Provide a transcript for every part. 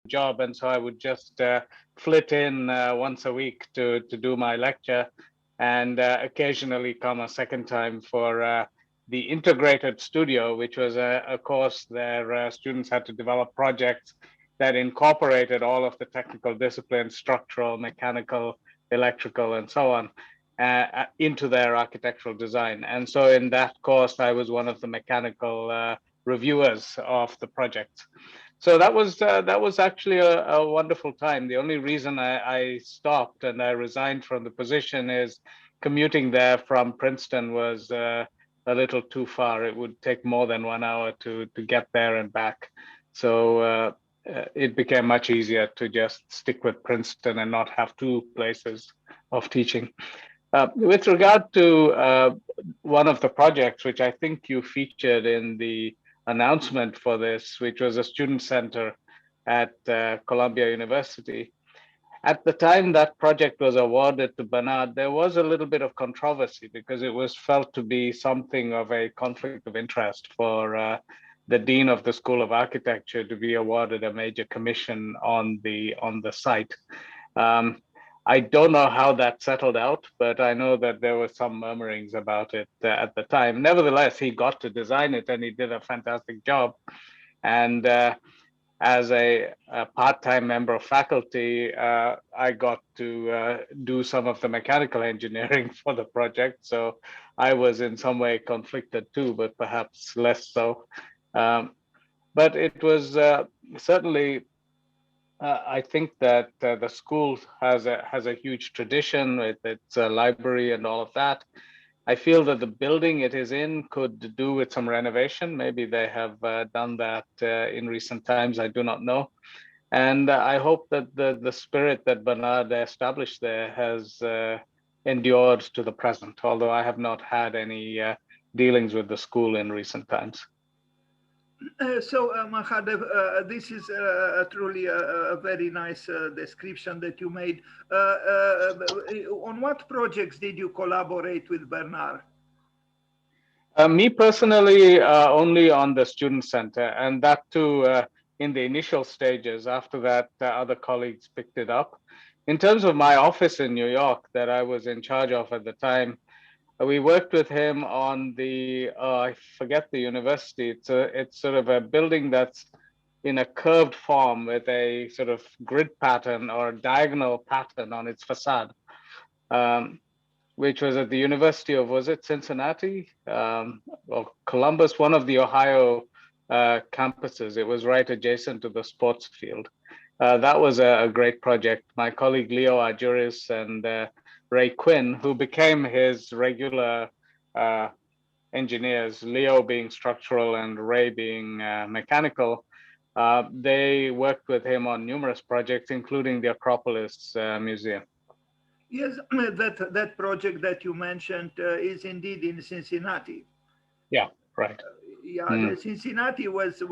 job, and so I would just flit in once a week to do my lecture, and occasionally come a second time for the integrated studio, which was a course where students had to develop projects that incorporated all of the technical disciplines, structural, mechanical, electrical, and so on, into their architectural design. And so in that course, I was one of the mechanical reviewers of the project. So that was actually a wonderful time. The only reason I stopped and I resigned from the position is commuting there from Princeton was a little too far. It would take more than 1 hour to get there and back. So it became much easier to just stick with Princeton and not have two places of teaching. With regard to one of the projects, which I think you featured in the announcement for this, which was a student center at Columbia University. At the time that project was awarded to Bernard, there was a little bit of controversy because it was felt to be something of a conflict of interest for the dean of the School of Architecture to be awarded a major commission on the site. I don't know how that settled out, but I know that there were some murmurings about it at the time. Nevertheless, he got to design it and he did a fantastic job. And as a part-time member of faculty, I got to do some of the mechanical engineering for the project. So I was in some way conflicted too, but perhaps less so. But it was certainly, I think that the school has a huge tradition with its library and all of that. I feel that the building it is in could do with some renovation. Maybe they have done that in recent times. I do not know. And I hope that the spirit that Bernard established there has endured to the present, although I have not had any dealings with the school in recent times. So, Mahadev, this is truly a very nice description that you made. On what projects did you collaborate with Bernard? Me personally, only on the student center, and that too in the initial stages. After that, other colleagues picked it up. In terms of my office in New York that I was in charge of at the time, we worked with him on the I forget the university. It's sort of a building that's in a curved form with a sort of grid pattern or diagonal pattern on its facade, which was at the University of, was it Cincinnati or Columbus, one of the Ohio campuses. It was right adjacent to the sports field. That was a great project. My colleague Leo Arjuris and Ray Quinn, who became his regular engineers, Leo being structural and Ray being mechanical, they worked with him on numerous projects, including the Acropolis Museum. Yes, that project that you mentioned is indeed in Cincinnati. Yeah, right. Yeah, Cincinnati was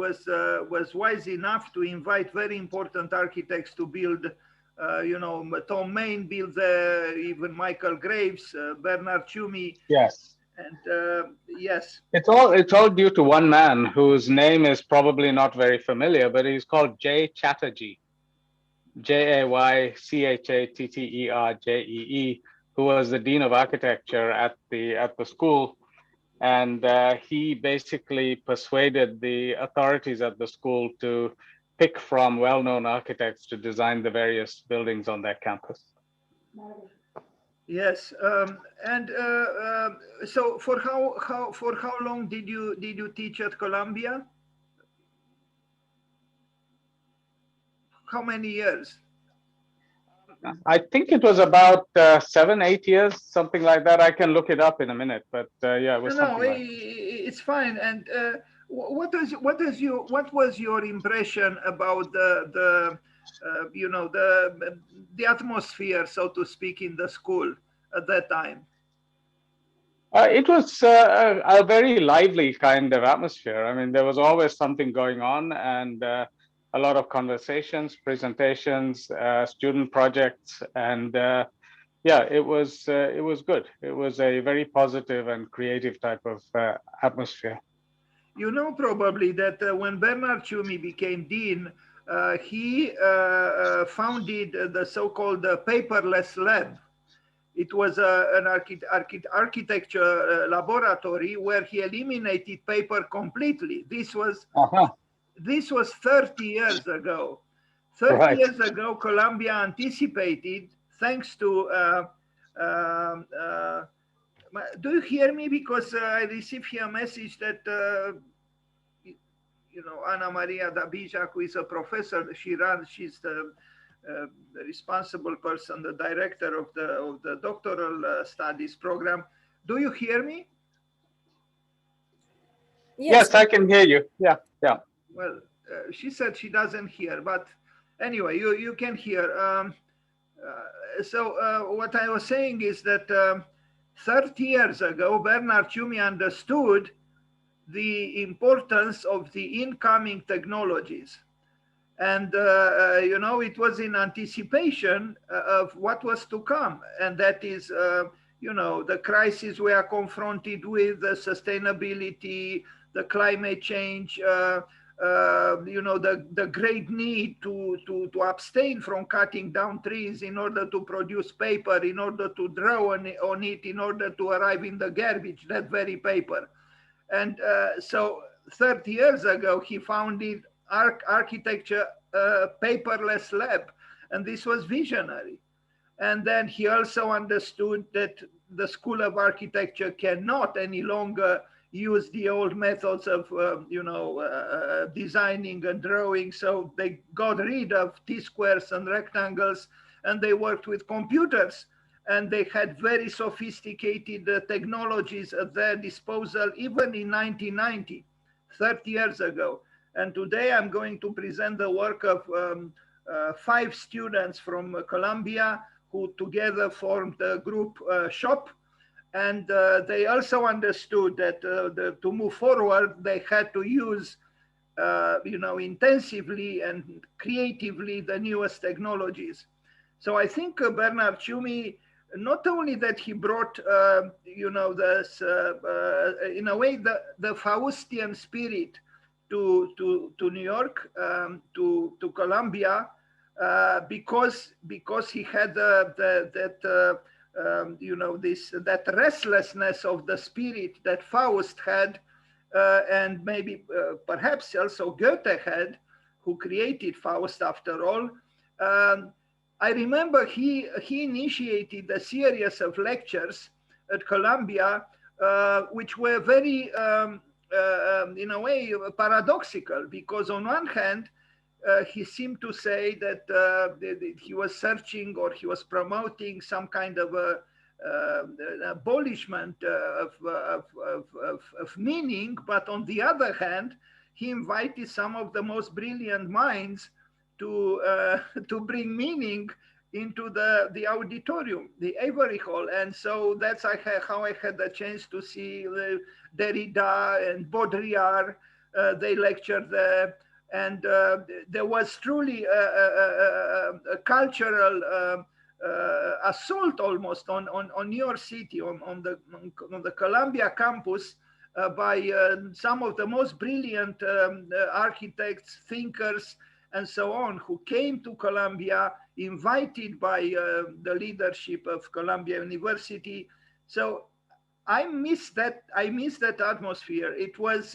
wise enough to invite very important architects to build. Tom Main built there, even Michael Graves, Bernard Tschumi, Yes. and yes. It's all due to one man whose name is probably not very familiar, but he's called Jay Chatterjee, Jaychatterjee, who was the dean of architecture at the school. And he basically persuaded the authorities at the school to pick from well-known architects to design the various buildings on their campus. Yes, and so for how long did you teach at Columbia? How many years? I think it was about 7, 8 years, something like that. I can look it up in a minute, but yeah, it was something like. It's fine. And what was your impression about the atmosphere, so to speak, in the school at that time? It was a very lively kind of atmosphere. I mean, there was always something going on, and a lot of conversations, presentations, student projects, and yeah, it was good. It was a very positive and creative type of atmosphere. You know probably that when Bernard Tschumi became dean, he founded the so-called paperless lab. It was an architecture laboratory where he eliminated paper completely. This was Uh-huh. this was 30 years ago. 30 Right. years ago, Columbia anticipated, thanks to. Do you hear me? Because I received here a message that Ana Maria Dabijak, who is a professor, she's the responsible person, the director of the doctoral studies program. Do you hear me? Yes, I can hear you. Yeah, yeah. Well, she said she doesn't hear, but anyway, you can hear. So what I was saying is that 30 years ago, Bernard Tschumi understood the importance of the incoming technologies. And, it was in anticipation of what was to come. And that is, the crisis we are confronted with, the sustainability, the climate change, the great need to abstain from cutting down trees in order to produce paper, in order to draw on it, in order to arrive in the garbage, that very paper. And so 30 years ago, he founded architecture paperless lab, and this was visionary. And then he also understood that the School of Architecture cannot any longer use the old methods of, designing and drawing. So they got rid of T-squares and rectangles, and they worked with computers. And they had very sophisticated technologies at their disposal, even in 1990, 30 years ago. And today I'm going to present the work of 5 students from Columbia who together formed the group SHOP. And they also understood that to move forward, they had to use, intensively and creatively the newest technologies. So I think Bernard Tschumi, not only that he brought, this, in a way, the Faustian spirit to New York, to Columbia, because he had that restlessness of the spirit that Faust had, and maybe perhaps also Goethe had, who created Faust after all. I remember he initiated a series of lectures at Columbia, which were very, in a way, paradoxical, because on one hand, he seemed to say that he was searching or he was promoting some kind of abolishment of meaning, but on the other hand, he invited some of the most brilliant minds to bring meaning into the auditorium, the Avery Hall. And so that's how I had the chance to see Derrida and Baudrillard. They lectured there. And there was truly a cultural assault almost on New York City, on the Columbia campus, by some of the most brilliant architects, thinkers, and so on, who came to Columbia, invited by the leadership of Columbia University. So I miss that atmosphere. It was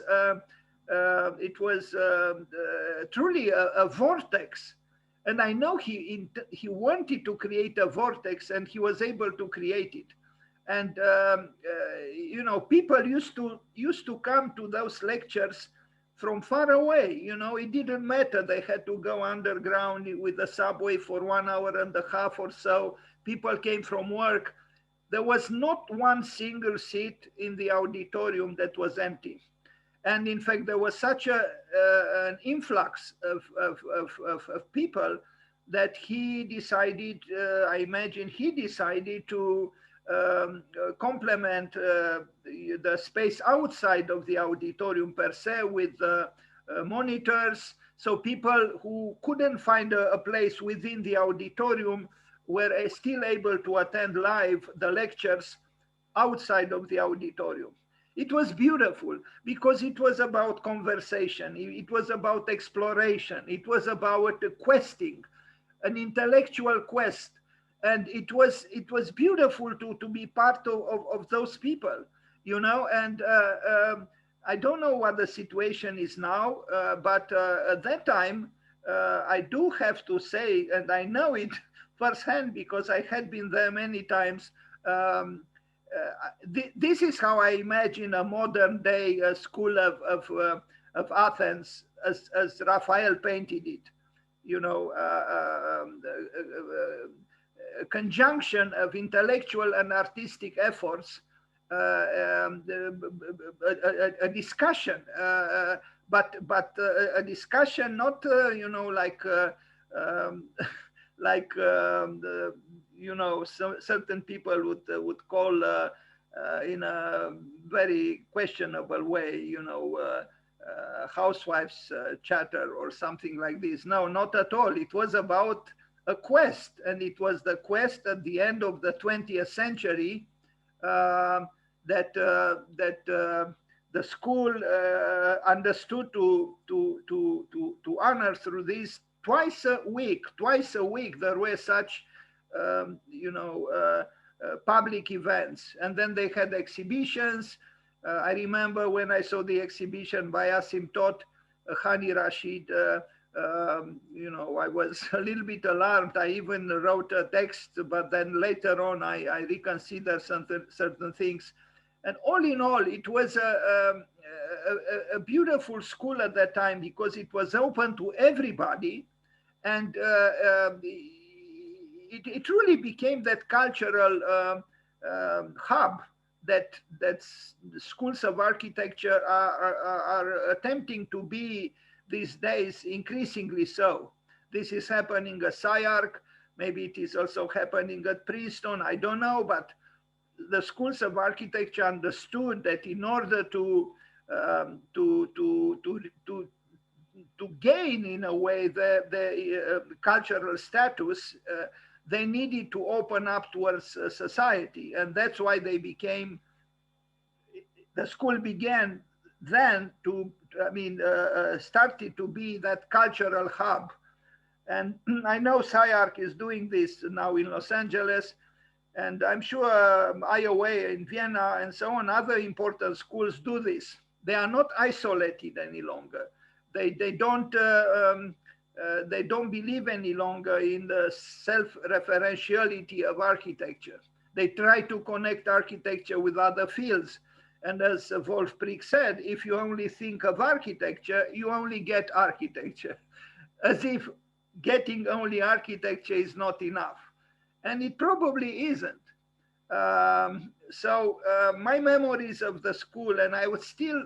truly a vortex. And I know he wanted to create a vortex, and he was able to create it. And people used to come to those lectures from far away. It didn't matter. They had to go underground with the subway for 1.5 hours or so. People came from work. There was not one single seat in the auditorium that was empty. And in fact, there was such an influx of people that he decided, I imagine he decided to complement the space outside of the auditorium per se with monitors. So people who couldn't find a place within the auditorium were still able to attend live the lectures outside of the auditorium. It was beautiful because it was about conversation. It was about exploration. It was about questing, an intellectual quest. And it was beautiful to be part of those people, you know. And I don't know what the situation is now, but at that time, I do have to say, and I know it firsthand because I had been there many times. This is how I imagine a modern day school of Athens as Raphael painted it. You know, a conjunction of intellectual and artistic efforts, a discussion, but a discussion not like um, like certain people would call in a very questionable way, housewives chatter or something like this. No, not at all. It was about a quest, and it was the quest at the end of the 20th century uh, that the school understood to honor through this twice a week. Twice a week there were such public events, and then they had exhibitions. I remember when I saw the exhibition by Asymptote, Hani Rashid. I was a little bit alarmed. I even wrote a text, but then later on I reconsidered certain things. And all in all, it was a beautiful school at that time because it was open to everybody. And it really became that cultural hub that schools of architecture are attempting to be these days, increasingly so. This is happening at SciArc. Maybe it is also happening at Princeton. I don't know, but the schools of architecture understood that in order to gain, in a way, the cultural status, they needed to open up towards society, and that's why they became. The school began then started to be that cultural hub. And I know SciArc is doing this now in Los Angeles, and I'm sure Iowa in Vienna and so on, other important schools do this. They are not isolated any longer. They don't believe any longer in the self-referentiality of architecture. They try to connect architecture with other fields. And as Wolf Prick said, if you only think of architecture, you only get architecture, as if getting only architecture is not enough. And it probably isn't. So my memories of the school, and I would still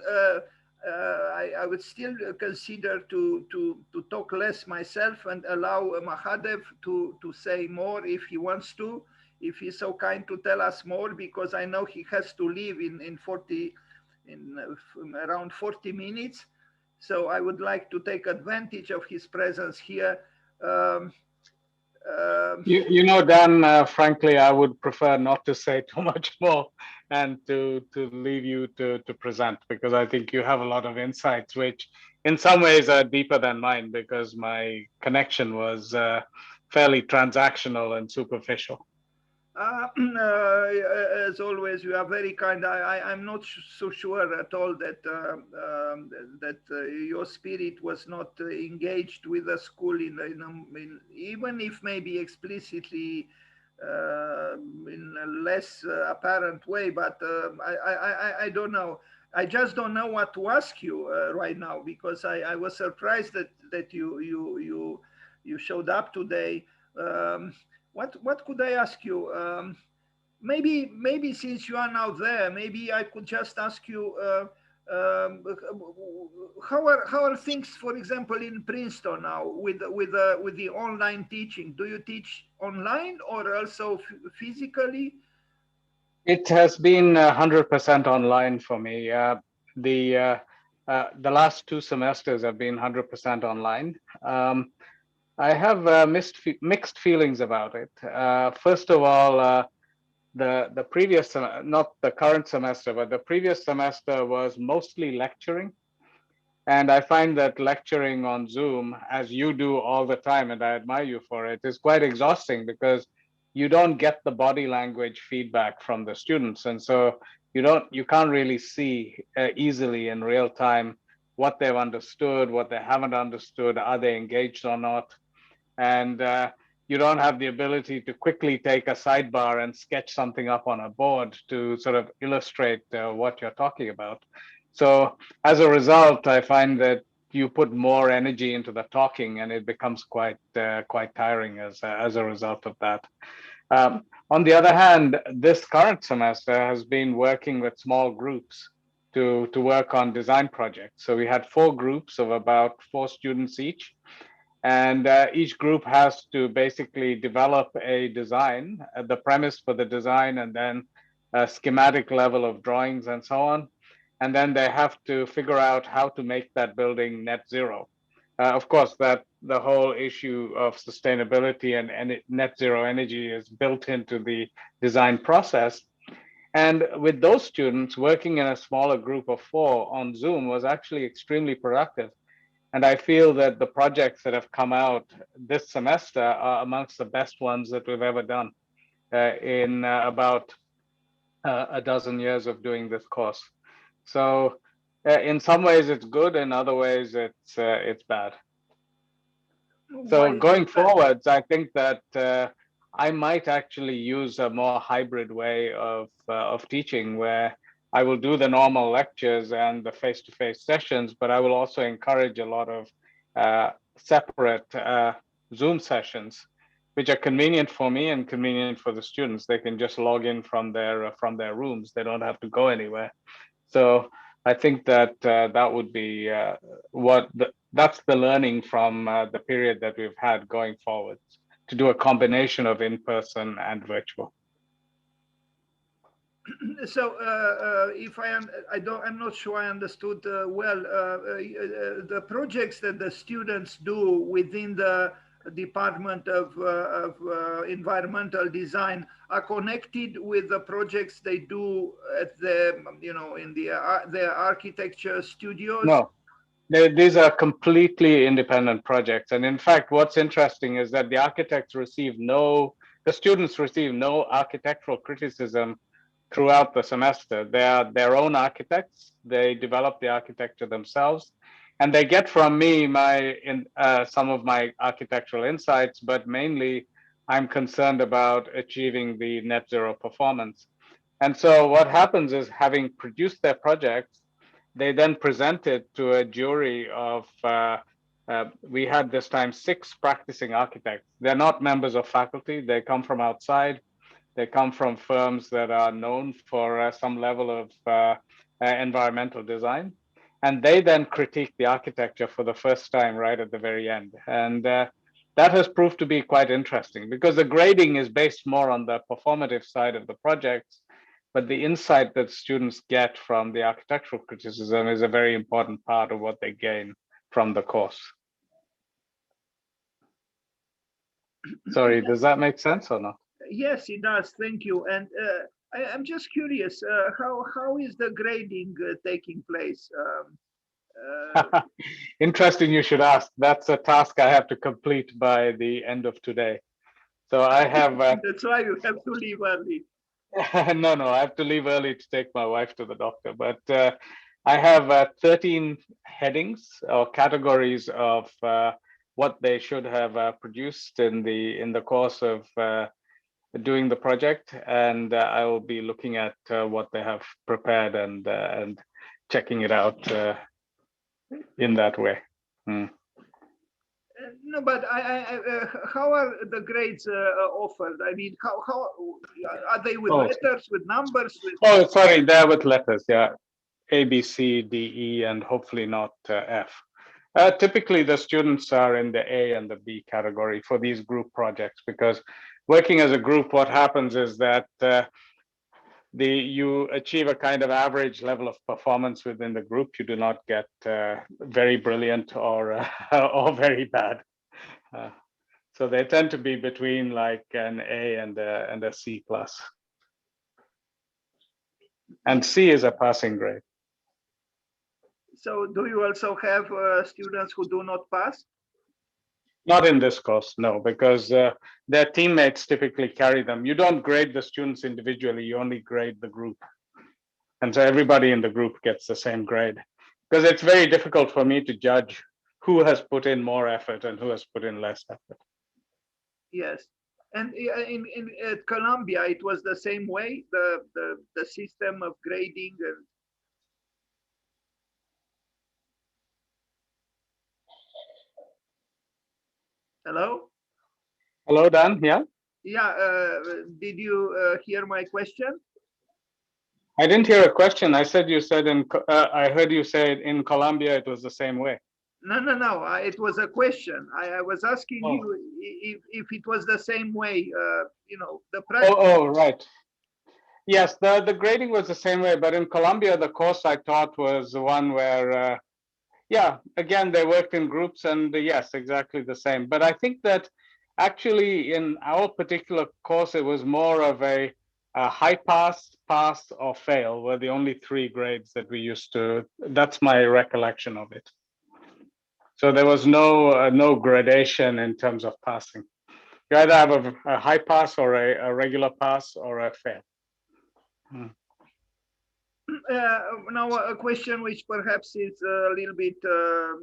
consider to talk less myself and allow Mahadev to say more if he wants to, if he's so kind to tell us more, because I know he has to leave in around 40 minutes. So I would like to take advantage of his presence here. Dan, frankly, I would prefer not to say too much more and to leave you to present, because I think you have a lot of insights, which in some ways are deeper than mine, because my connection was fairly transactional and superficial. As always, you are very kind. I'm not so sure at all that your spirit was not engaged with the school even if maybe explicitly in a less apparent way. But I don't know. I just don't know what to ask you right now, because I was surprised that you showed up today. What could I ask you? Maybe since you are now there, maybe I could just ask you how are things, for example, in Princeton now with the online teaching? Do you teach online or also physically? It has been 100% online for me. The last 2 semesters have been 100% online. I have mixed feelings about it. First of all, the previous, not the current semester, but the previous semester was mostly lecturing. And I find that lecturing on Zoom, as you do all the time, and I admire you for it, is quite exhausting because you don't get the body language feedback from the students. And so you can't really see easily in real time what they've understood, what they haven't understood, are they engaged or not? And you don't have the ability to quickly take a sidebar and sketch something up on a board to sort of illustrate what you're talking about. So as a result, I find that you put more energy into the talking, and it becomes quite tiring as a result of that. On the other hand, this current semester has been working with small groups to work on design projects. So we had 4 groups of about 4 students each, and each group has to basically develop a design, the premise for the design, and then a schematic level of drawings and so on. And then they have to figure out how to make that building net zero. Of course, that the whole issue of sustainability and net zero energy is built into the design process. And with those students, working in a smaller group of 4 on Zoom was actually extremely productive. And I feel that the projects that have come out this semester are amongst the best ones that we've ever done in about a dozen years of doing this course. So in some ways it's good, in other ways it's bad. Why So is going it bad? forwards, I think that I might actually use a more hybrid way of teaching, where I will do the normal lectures and the face-to-face sessions, but I will also encourage a lot of separate Zoom sessions, which are convenient for me and convenient for the students. They can just log in from their rooms. They don't have to go anywhere. So I think that that would be that's the learning from the period that we've had going forward, to do a combination of in-person and virtual. So, if I'm not sure I understood well. The projects that the students do within the Department of Environmental Design are connected with the projects they do at the, in the architecture studios. No, these are completely independent projects. And in fact, what's interesting is that the students receive no architectural criticism throughout the semester. They are their own architects. They develop the architecture themselves, and they get from me some of my architectural insights. But mainly, I'm concerned about achieving the net zero performance. And so, what happens is, having produced their projects, they then present it to a jury of. We had this time 6 practicing architects. They're not members of faculty. They come from outside. They come from firms that are known for some level of environmental design. And they then critique the architecture for the first time right at the very end. And that has proved to be quite interesting, because the grading is based more on the performative side of the projects. But the insight that students get from the architectural criticism is a very important part of what they gain from the course. Sorry, does that make sense or not? Yes, it does. Thank you. And I'm just curious, how is the grading taking place? Interesting you should ask. That's a task I have to complete by the end of today. So I have, That's why you have to leave early. no, I have to leave early to take my wife to the doctor. But I have 13 headings or categories of what they should have produced in the course of doing the project, and I will be looking at what they have prepared and checking it out in that way. No, but how are the grades offered? I mean, how are they with Oh, letters, with numbers? oh, sorry, there with letters, yeah. A, B, C, D, E, and hopefully not F. Typically, the students are in the A and the B category for these group projects, because working as a group, what happens is that you achieve a kind of average level of performance within the group. You do not get very brilliant or or very bad. So they tend to be between like an A and a C plus. and C is a passing grade. So do you also have students who do not pass? Not in this course, no, because their teammates typically carry them. You don't grade the students individually, you only grade the group. And so everybody in the group gets the same grade. Because it's very difficult for me to judge who has put in more effort and who has put in less effort. Yes. And in at Columbia, it was the same way, the system of grading and hello? Hello, Dan. Yeah. Yeah, did you hear my question? I didn't hear a question. I said you said I heard you say in Colombia it was the same way. No. It was a question. I was asking Oh. you if it was the same way. The practice. Oh, right. Yes, the grading was the same way, but in Colombia, the course I taught was the one where, yeah, again, they worked in groups and yes, exactly the same. But I think that actually in our particular course, it was more of a high pass, pass, or fail were the only three grades that we used to, that's my recollection of it. So there was no gradation in terms of passing. You either have a high pass or a regular pass or a fail. Now, a question which perhaps is a little bit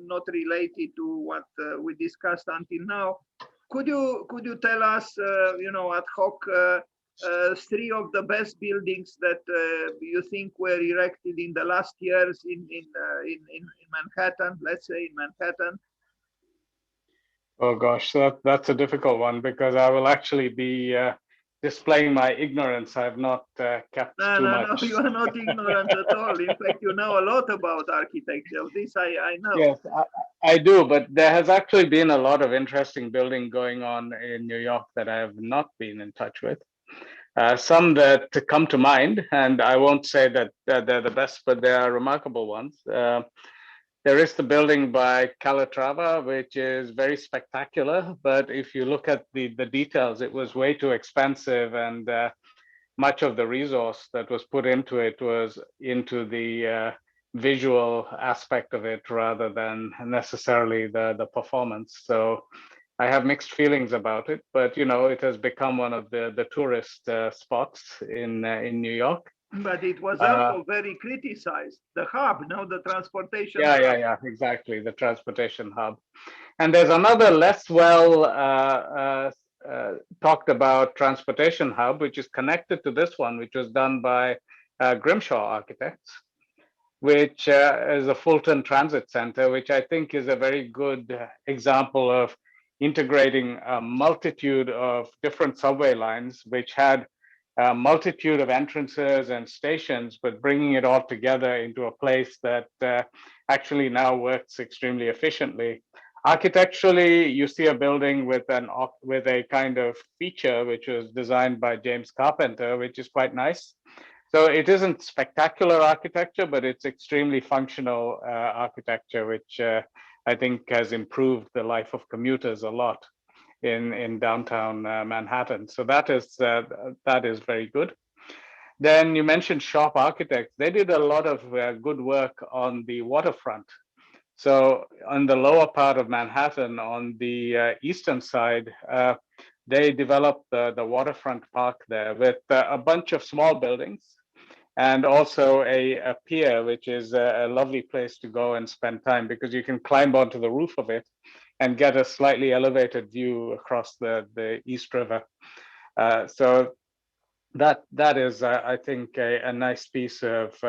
not related to what we discussed until now. Could you tell us, ad hoc, three of the best buildings that you think were erected in the last years in Manhattan? Let's say in Manhattan. Oh gosh, that's a difficult one because I will actually be displaying my ignorance. I've not kept too No, much. you are not ignorant at all. In fact, you know a lot about architecture. This I know. Yes, I do, but there has actually been a lot of interesting building going on in New York that I have not been in touch with. Some that come to mind, and I won't say that they're the best, but they are remarkable ones. There is the building by Calatrava, which is very spectacular, but if you look at the details, it was way too expensive, and much of the resource that was put into it was into the visual aspect of it rather than necessarily the performance. So I have mixed feelings about it, but it has become one of the tourist spots in New York. But it was also very criticized. The hub, the transportation hub. Yeah, exactly. The transportation hub. And there's another less well talked about transportation hub, which is connected to this one, which was done by Grimshaw Architects, which is a Fulton Transit Center, which I think is a very good example of integrating a multitude of different subway lines, which had a multitude of entrances and stations, but bringing it all together into a place that actually now works extremely efficiently. Architecturally, you see a building with a kind of feature which was designed by James Carpenter, which is quite nice. So it isn't spectacular architecture, but it's extremely functional architecture, which I think has improved the life of commuters a lot in downtown Manhattan. So that is very good. Then you mentioned Sharp Architects. They did a lot of good work on the waterfront. So on the lower part of Manhattan, on the eastern side, they developed the waterfront park there with a bunch of small buildings and also a pier, which is a lovely place to go and spend time because you can climb onto the roof of it and get a slightly elevated view across the East River. So that is, I think, a nice piece of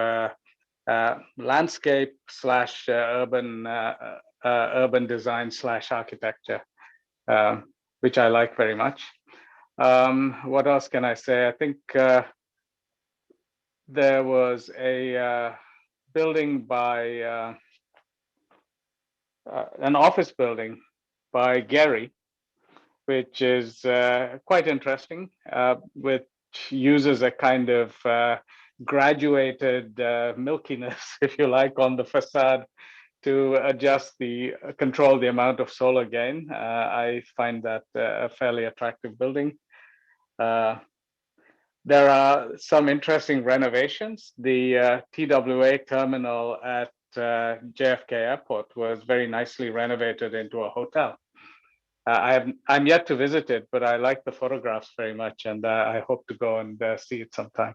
landscape slash urban design slash architecture, which I like very much. What else can I say? I think there was a building by an office building by Gehry, which is quite interesting, which uses a kind of graduated milkiness, if you like, on the facade to control the amount of solar gain. I find that a fairly attractive building. There are some interesting renovations. The TWA terminal at JFK Airport was very nicely renovated into a hotel. I'm yet to visit it, but I like the photographs very much, and I hope to go and see it sometime.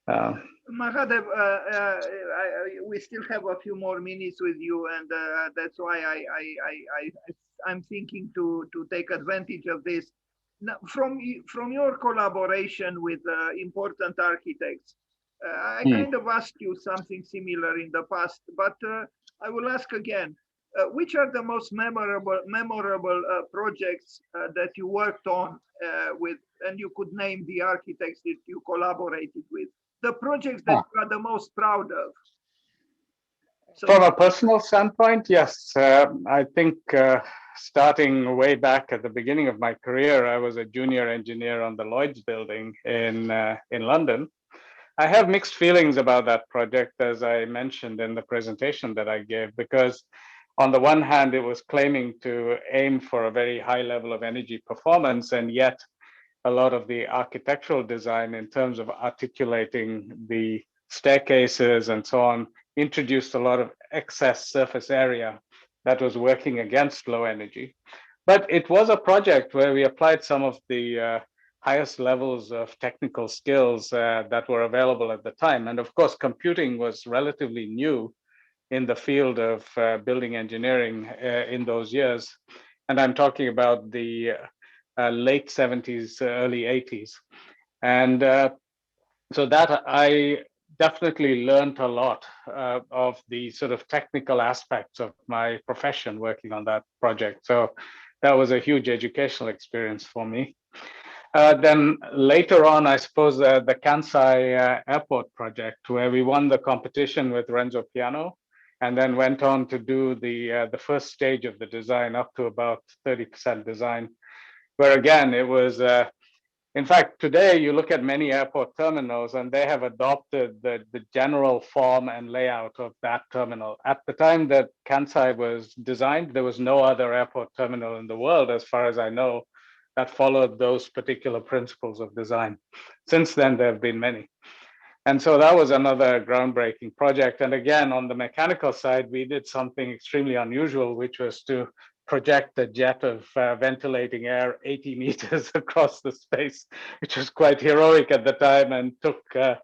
Mahadev, we still have a few more minutes with you, and that's why I'm thinking to take advantage of this. Now, from your collaboration with important architects, I kind of asked you something similar in the past, but I will ask again. Which are the most memorable projects that you worked on with, and you could name the architects that you collaborated with? The projects that you are the most proud of? So from a personal standpoint, yes. I think starting way back at the beginning of my career, I was a junior engineer on the Lloyd's building in London. I have mixed feelings about that project, as I mentioned in the presentation that I gave, because on the one hand, it was claiming to aim for a very high level of energy performance, and yet a lot of the architectural design in terms of articulating the staircases and so on introduced a lot of excess surface area that was working against low energy. But it was a project where we applied some of the highest levels of technical skills that were available at the time. And of course, computing was relatively new in the field of building engineering in those years. And I'm talking about the late 70s, early 80s. And so that I definitely learned a lot of the sort of technical aspects of my profession working on that project. So that was a huge educational experience for me. Then later on, I suppose the Kansai Airport project, where we won the competition with Renzo Piano, and then went on to do the first stage of the design up to about 30% design, where again, it was, in fact, today you look at many airport terminals and they have adopted the general form and layout of that terminal. At the time that Kansai was designed, there was no other airport terminal in the world, as far as I know, that followed those particular principles of design. Since then, there have been many. And so that was another groundbreaking project. And again, on the mechanical side, we did something extremely unusual, which was to project a jet of ventilating air 80 meters across the space, which was quite heroic at the time and took a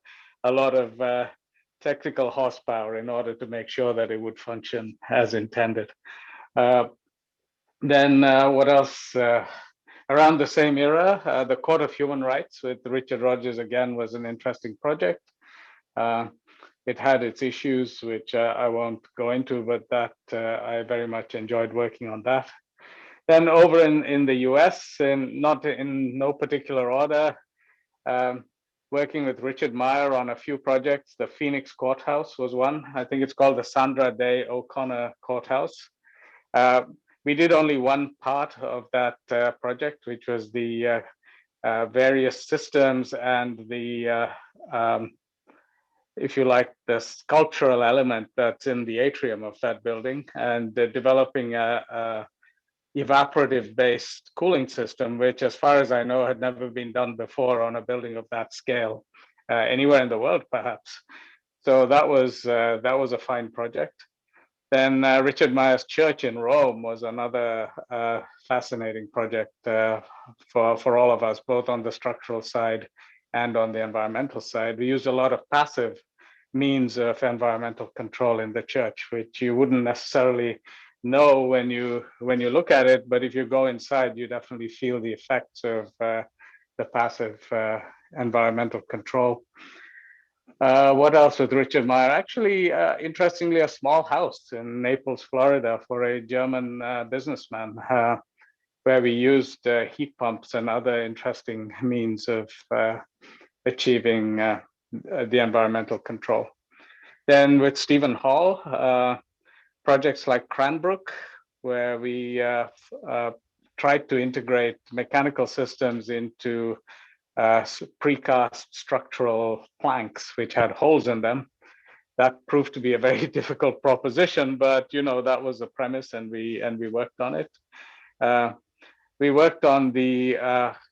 lot of technical horsepower in order to make sure that it would function as intended. Then what else? Around the same era, the Court of Human Rights with Richard Rogers again was an interesting project. It had its issues, which I won't go into, but that I very much enjoyed working on that. Then over in the US, not in no particular order, working with Richard Meyer on a few projects. The Phoenix Courthouse was one. I think it's called the Sandra Day O'Connor Courthouse. We did only one part of that project, which was the various systems and the, if you like, the sculptural element that's in the atrium of that building, and developing a evaporative-based cooling system, which, as far as I know, had never been done before on a building of that scale anywhere in the world, perhaps. So that was a fine project. Then Richard Meyer's church in Rome was another fascinating project for all of us, both on the structural side and on the environmental side. We used a lot of passive means of environmental control in the church, which you wouldn't necessarily know when you look at it, but if you go inside, you definitely feel the effects of the passive environmental control. What else with Richard Meyer? Actually, interestingly, a small house in Naples, Florida, for a German businessman, where we used heat pumps and other interesting means of achieving the environmental control. Then with Stephen Hall, projects like Cranbrook, where we tried to integrate mechanical systems into precast structural planks, which had holes in them. That proved to be a very difficult proposition, but that was the premise, and we worked on it. we worked on the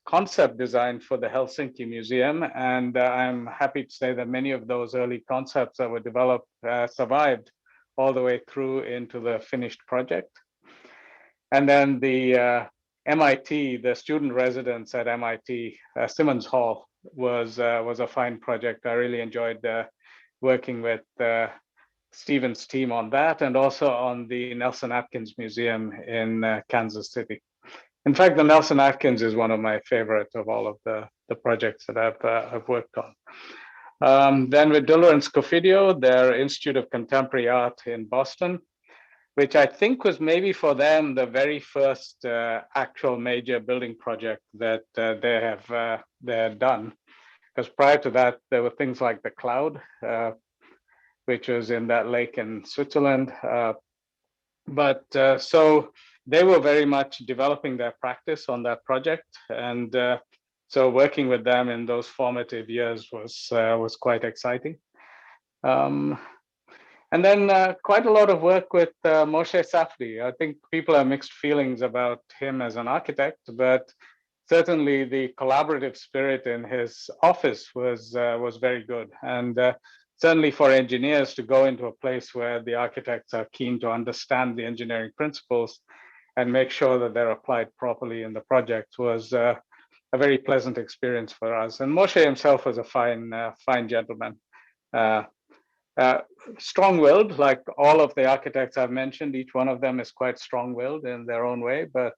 concept design for the Helsinki Museum, and I'm happy to say that many of those early concepts that were developed survived all the way through into the finished project. And then the MIT, the student residence at MIT, Simmons Hall, was a fine project. I really enjoyed working with Stephen's team on that, and also on the Nelson Atkins Museum in Kansas City. In fact, the Nelson Atkins is one of my favorite of all of the projects that I've worked on. Then with Diller and Scofidio, their Institute of Contemporary Art in Boston, which I think was maybe for them the very first actual major building project that they had done. Because prior to that, there were things like the Cloud, which was in that lake in Switzerland. So they were very much developing their practice on that project, and so working with them in those formative years was quite exciting. And then quite a lot of work with Moshe Safdie. I think people have mixed feelings about him as an architect, but certainly the collaborative spirit in his office was very good. And certainly for engineers to go into a place where the architects are keen to understand the engineering principles and make sure that they're applied properly in the project was a very pleasant experience for us. And Moshe himself was a fine gentleman. Strong-willed, like all of the architects I've mentioned. Each one of them is quite strong-willed in their own way, but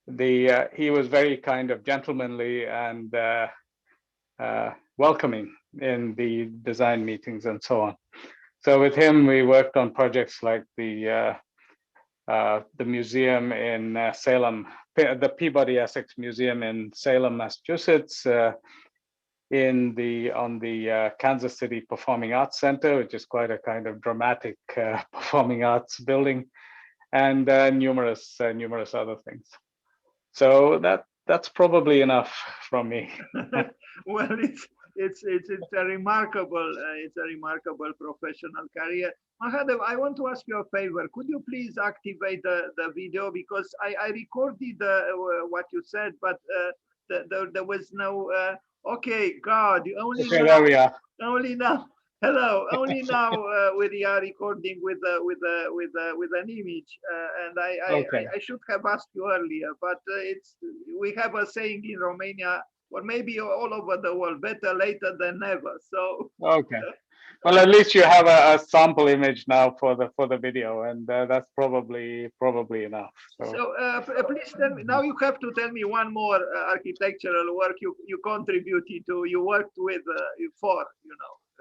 he was very kind of gentlemanly and welcoming in the design meetings and so on. So with him, we worked on projects like the museum in Salem, the Peabody Essex Museum in Salem, Massachusetts, on the Kansas City Performing Arts Center, which is quite a kind of dramatic performing arts building, and numerous other things. So that's probably enough from me. Well, it's a remarkable professional career. Mahadev, I want to ask you a favor. Could you please activate the video, because I recorded what you said, but there was no. Okay, God, only Okay, now. there we are. Only now. Hello. Only now we are recording with an image, and Okay. I should have asked you earlier, but we have a saying in Romania, or maybe all over the world, better later than never. So Okay. Well, at least you have a sample image now for the video, and that's probably enough. So please tell me, now you have to tell me one more architectural work you contributed to, you worked with for,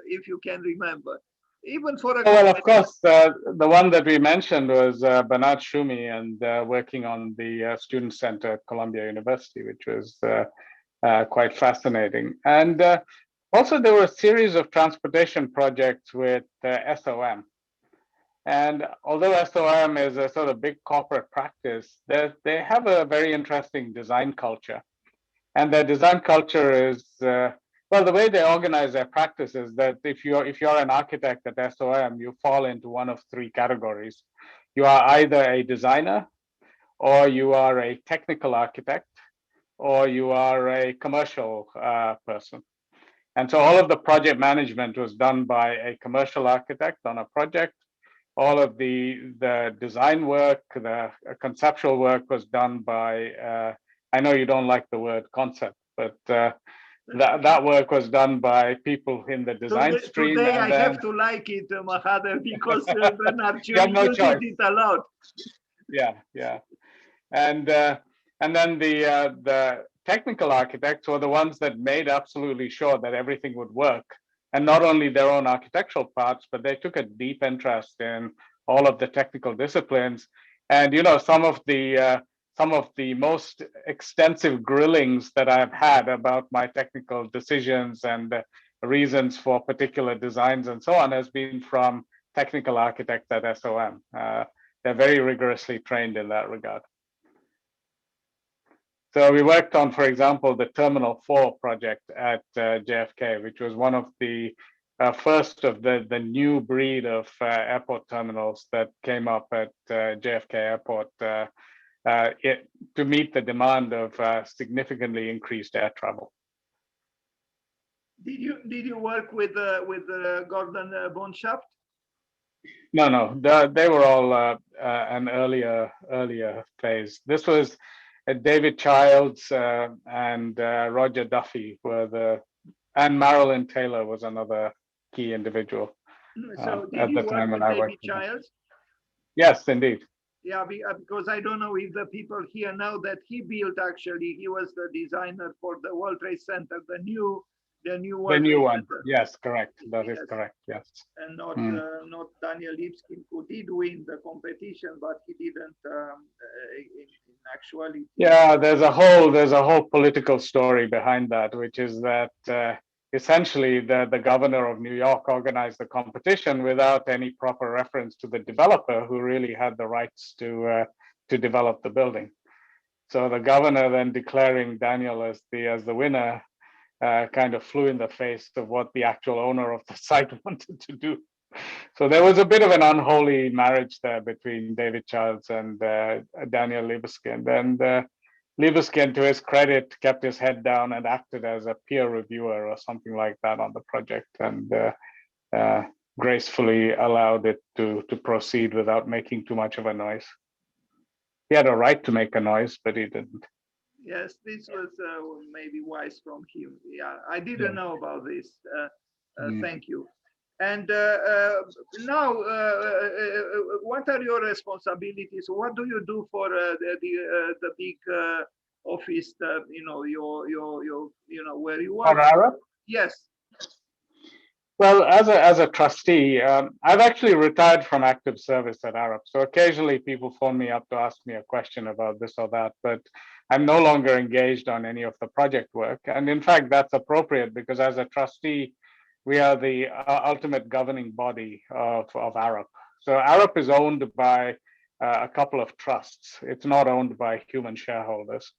if you can remember, even for a. Well, of course, the one that we mentioned was Bernard Tschumi, and working on the student center at Columbia University, which was quite fascinating. And also there were a series of transportation projects with SOM. And although SOM is a sort of big corporate practice, they have a very interesting design culture. And their design culture is, well, the way they organize their practice is that if you're an architect at SOM, you fall into one of three categories. You are either a designer, or you are a technical architect, or you are a commercial person. And so all of the project management was done by a commercial architect on a project. All of the design work, the conceptual work was done by, I know you don't like the word concept, but that work was done by people in the design stream. Today I have to like it, Mahadev, because Bernard Tschumi uses it a lot. Yeah. And then the technical architects were the ones that made absolutely sure that everything would work, and not only their own architectural parts, but they took a deep interest in all of the technical disciplines. And some of the most extensive grillings that I've had about my technical decisions and reasons for particular designs and so on has been from technical architects at SOM. They're very rigorously trained in that regard. So we worked on, for example, the Terminal 4 project at JFK, which was one of the first of the new breed of airport terminals that came up at JFK Airport to meet the demand of significantly increased air travel. Did you work with Gordon Bonshaft? No. They were all an earlier phase. This was David Childs and Roger Duffy and Marilyn Taylor was another key individual So at did you the work time when with I David worked with them. Childs? Yes, indeed. Yeah, because I don't know if the people here know that he was the designer for the World Trade Center, the new World Trade one. Center. Yes, correct. That is correct. Yes. And not Daniel Lipskin, who did win the competition, but he didn't in actuality. Yeah, there's a whole political story behind that, which is that essentially the governor of New York organized the competition without any proper reference to the developer who really had the rights to develop the building. So the governor then declaring Daniel as the winner kind of flew in the face of what the actual owner of the site wanted to do. So there was a bit of an unholy marriage there between David Childs and Daniel Libeskind. And Libeskind, to his credit, kept his head down and acted as a peer reviewer or something like that on the project, and gracefully allowed it to proceed without making too much of a noise. He had a right to make a noise, but he didn't. Yes, this was maybe wise from him. Yeah, I didn't know about this. Thank you. And now, what are your responsibilities? What do you do for the big office? Where you work? For Arab? Yes. Well, as a trustee, I've actually retired from active service at Arab. So occasionally people phone me up to ask me a question about this or that, but I'm no longer engaged on any of the project work. And in fact, that's appropriate because as a trustee, we are the ultimate governing body of Arab. So Arab is owned by a couple of trusts. It's not owned by human shareholders.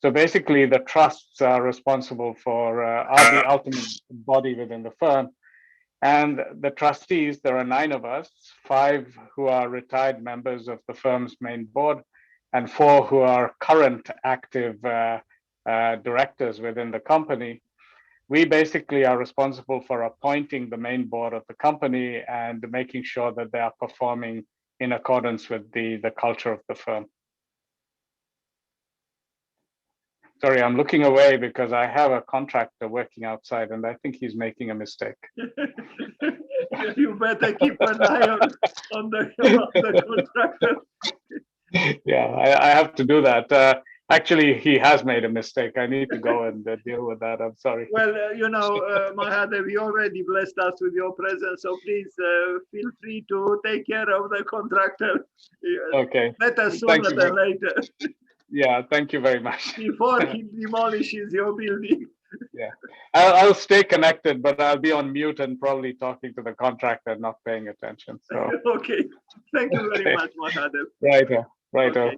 So basically, the trusts are responsible for are the ultimate body within the firm. And the trustees, there are 9 of us, 5 who are retired members of the firm's main board, and 4 who are current active directors within the company. We basically are responsible for appointing the main board of the company and making sure that they are performing in accordance with the culture of the firm. Sorry, I'm looking away because I have a contractor working outside and I think he's making a mistake. You better keep an eye on the contractor. Yeah, I have to do that. Actually, he has made a mistake. I need to go and deal with that. I'm sorry. Well, Mahadev, you already blessed us with your presence, so please feel free to take care of the contractor. Okay. Better sooner than later. Yeah, thank you very much. Before he demolishes your building. Yeah, I'll stay connected, but I'll be on mute and probably talking to the contractor, not paying attention. So okay, thank you very much, Mahadev. Right. Okay.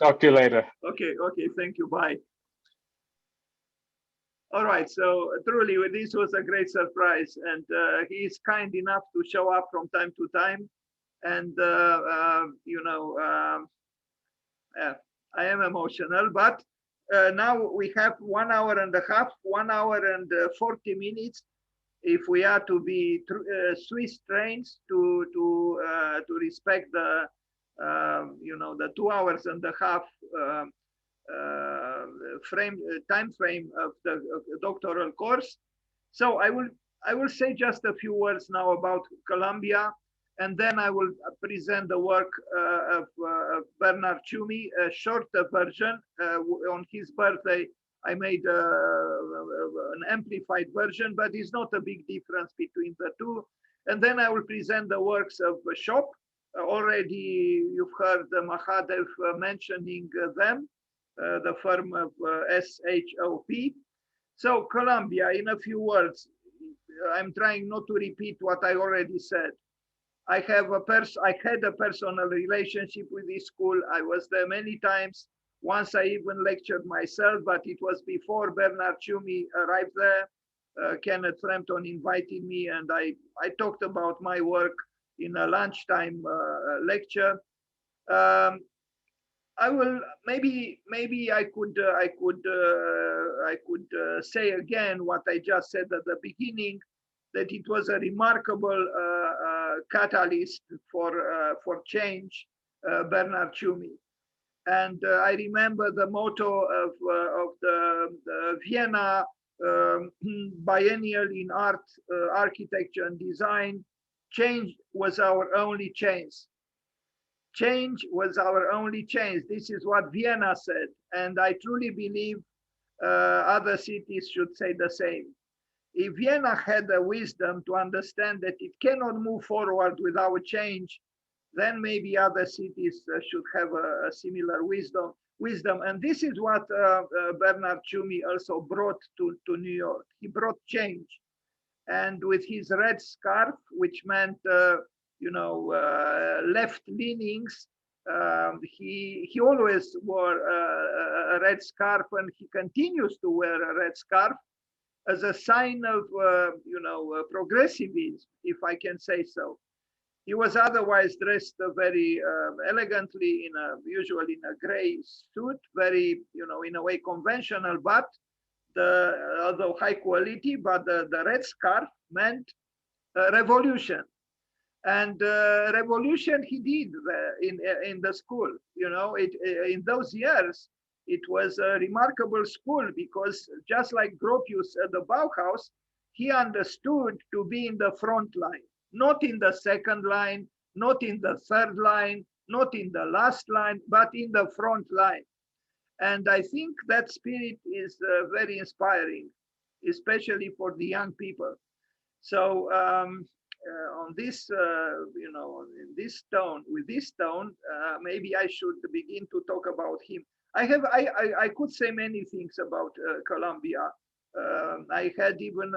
Talk to you later. Okay, thank you. Bye. All right, so truly, this was a great surprise, and he is kind enough to show up from time to time, and I am emotional, but now we have 1 hour and a half, 1 hour and 40 minutes. If we are to be Swiss trains to respect the the 2 hours and a half time frame of the doctoral course, so I will say just a few words now about Columbia. And then I will present the work of Bernard Tschumi, a shorter version. On his birthday, I made an amplified version, but it's not a big difference between the two. And then I will present the works of Shop. Already you've heard Mahadev mentioning them, the firm of SHOP. So Columbia, in a few words, I'm trying not to repeat what I already said. I had a personal relationship with this school. I was there many times. Once I even lectured myself, but it was before Bernard Tschumi arrived there. Kenneth Frampton invited me, and I talked about my work in a lunchtime lecture. I will maybe I could say again what I just said at the beginning, that it was a remarkable catalyst for change, Bernard Tschumi. And I remember the motto of the Vienna Biennial in Art, Architecture and Design: change was our only chance. Change was our only change. This is what Vienna said. And I truly believe other cities should say the same. If Vienna had the wisdom to understand that it cannot move forward without change, then maybe other cities should have a similar wisdom. And this is what Bernard Tschumi also brought to New York. He brought change. And with his red scarf, which meant, left leanings, he always wore a red scarf, and he continues to wear a red scarf as a sign of, progressivism, if I can say so. He was otherwise dressed very elegantly, usually in a gray suit, very, in a way conventional, but although high quality, but the red scarf meant revolution. And revolution he did in the school. In those years, it was a remarkable school, because just like Gropius at the Bauhaus, he understood to be in the front line, not in the second line, not in the third line, not in the last line, but in the front line. And I think that spirit is very inspiring, especially for the young people. So on this, in this tone, with this tone, maybe I should begin to talk about him. I could say many things about Colombia. I had even,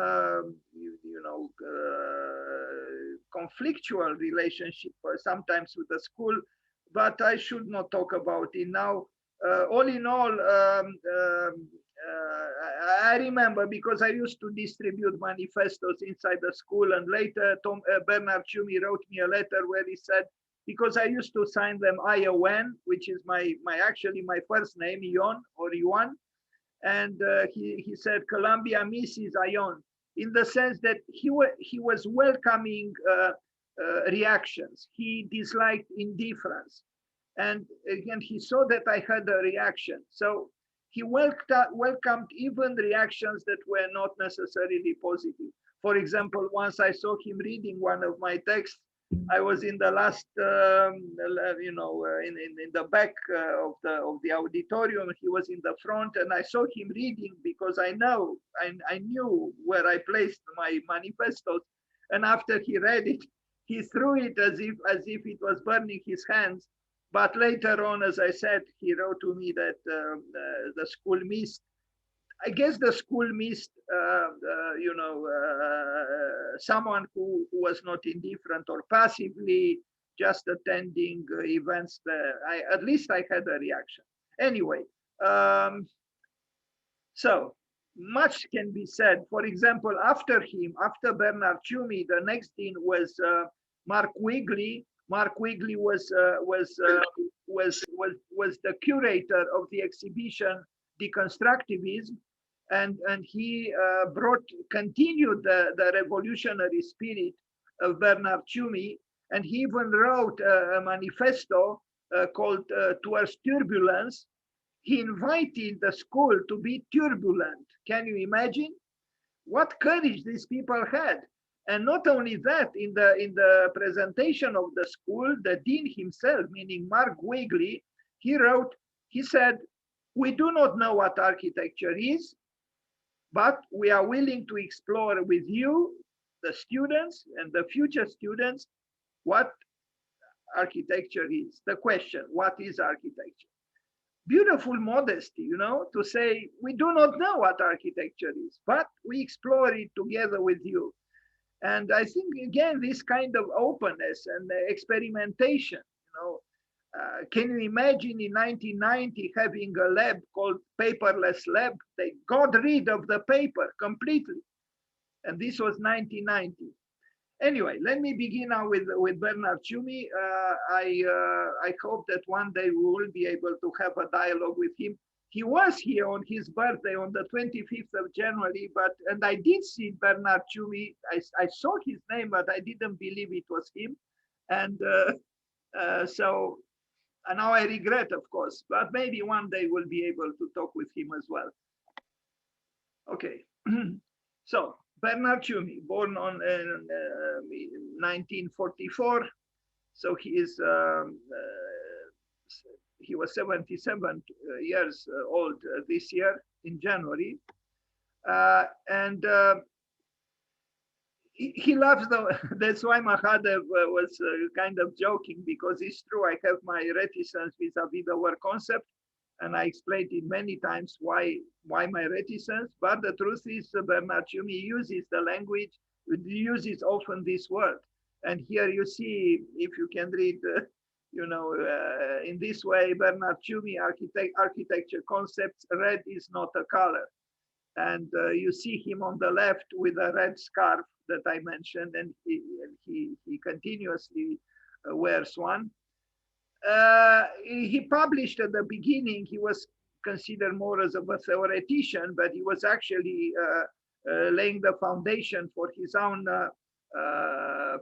conflictual relationship sometimes with the school, but I should not talk about it now. All in all, I remember, because I used to distribute manifestos inside the school, and later Bernard Tschumi wrote me a letter where he said, because I used to sign them Ion, which is my actually my first name, Ion or Yuan, and he said Colombia misses Ion, in the sense that he was welcoming reactions. He disliked indifference. And again, he saw that I had a reaction. So he welcomed even reactions that were not necessarily positive. For example, once I saw him reading one of my texts. I was in the last, in the back of the auditorium. He was in the front, and I saw him reading, because I knew where I placed my manifestos. And after he read it, he threw it as if it was burning his hands. But later on, as I said, he wrote to me that the school missed. I guess the school missed, someone who was not indifferent or passively just attending events. At least I had a reaction. Anyway, so much can be said. For example, after Bernard Tschumi, the next dean was Mark Wigley. Mark Wigley was the curator of the exhibition Deconstructivism, and he continued the revolutionary spirit of Bernard Tschumi, and he even wrote a manifesto called Towards Turbulence. He invited the school to be turbulent. Can you imagine what courage these people had? And not only that, in the presentation of the school, the dean himself, meaning Mark Wigley, he said, "We do not know what architecture is, but we are willing to explore with you, the students and the future students, what architecture is." The question, what is architecture? Beautiful modesty, to say, we do not know what architecture is, but we explore it together with you. And I think, again, this kind of openness and experimentation, can you imagine in 1990 having a lab called Paperless Lab? They got rid of the paper completely. And this was 1990. Anyway, let me begin now with Bernard Tschumi. I hope that one day we will be able to have a dialogue with him. He was here on his birthday on the 25th of January, and I did see Bernard Tschumi. I saw his name, but I didn't believe it was him. And so now I regret, of course, but maybe one day we'll be able to talk with him as well. Okay. So Bernard Tschumi, born on 1944. So he was 77 years old this year in January. And he loves that's why Mahadev was kind of joking, because it's true, I have my reticence vis-a-vis the word concept. And I explained it many times why my reticence. But the truth is, Bernard Tschumi uses the language, uses often this word. And here you see, if you can read, in this way, Bernard Tschumi, architecture concepts, red is not a color. And you see him on the left with a red scarf that I mentioned, and he continuously wears one. He published at the beginning, he was considered more as a theoretician, but he was actually laying the foundation for his own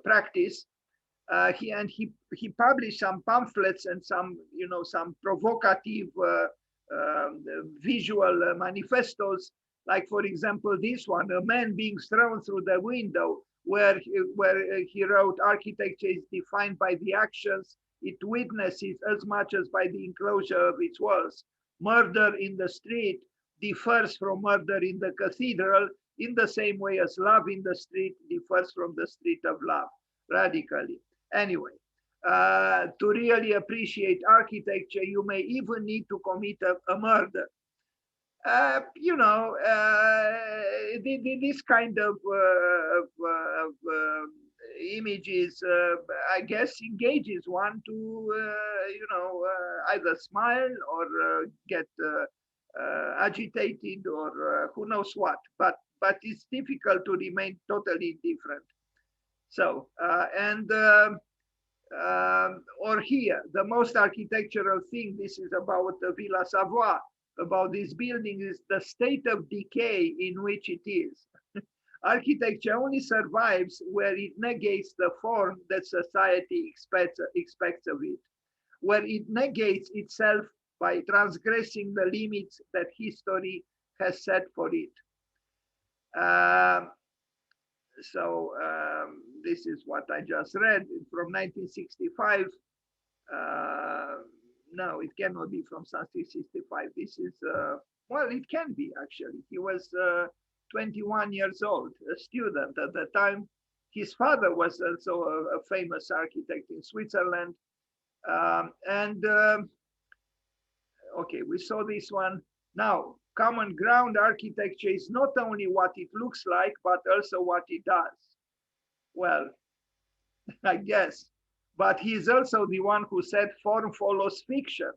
practice. He published some pamphlets and some provocative visual manifestos, like, for example, this one, a man being thrown through the window, where he wrote, architecture is defined by the actions it witnesses as much as by the enclosure of its walls. Murder in the street differs from murder in the cathedral in the same way as love in the street differs from the street of love, radically. Anyway, to really appreciate architecture, you may even need to commit a murder. This kind of images, I guess, engages one to, either smile or get agitated or who knows what. But it's difficult to remain totally indifferent. So, or here, the most architectural thing, this is about the Villa Savoy, about this building, is the state of decay in which it is. Architecture only survives where it negates the form that society expects of it, where it negates itself by transgressing the limits that history has set for it. This is what I just read from 1965. No, it cannot be from 1965. This is, well, it can be actually. He was 21 years old, a student at the time. His father was also a famous architect in Switzerland. Okay, we saw this one. Now, common ground architecture is not only what it looks like, but also what it does. Well, I guess, but he's also the one who said form follows fiction.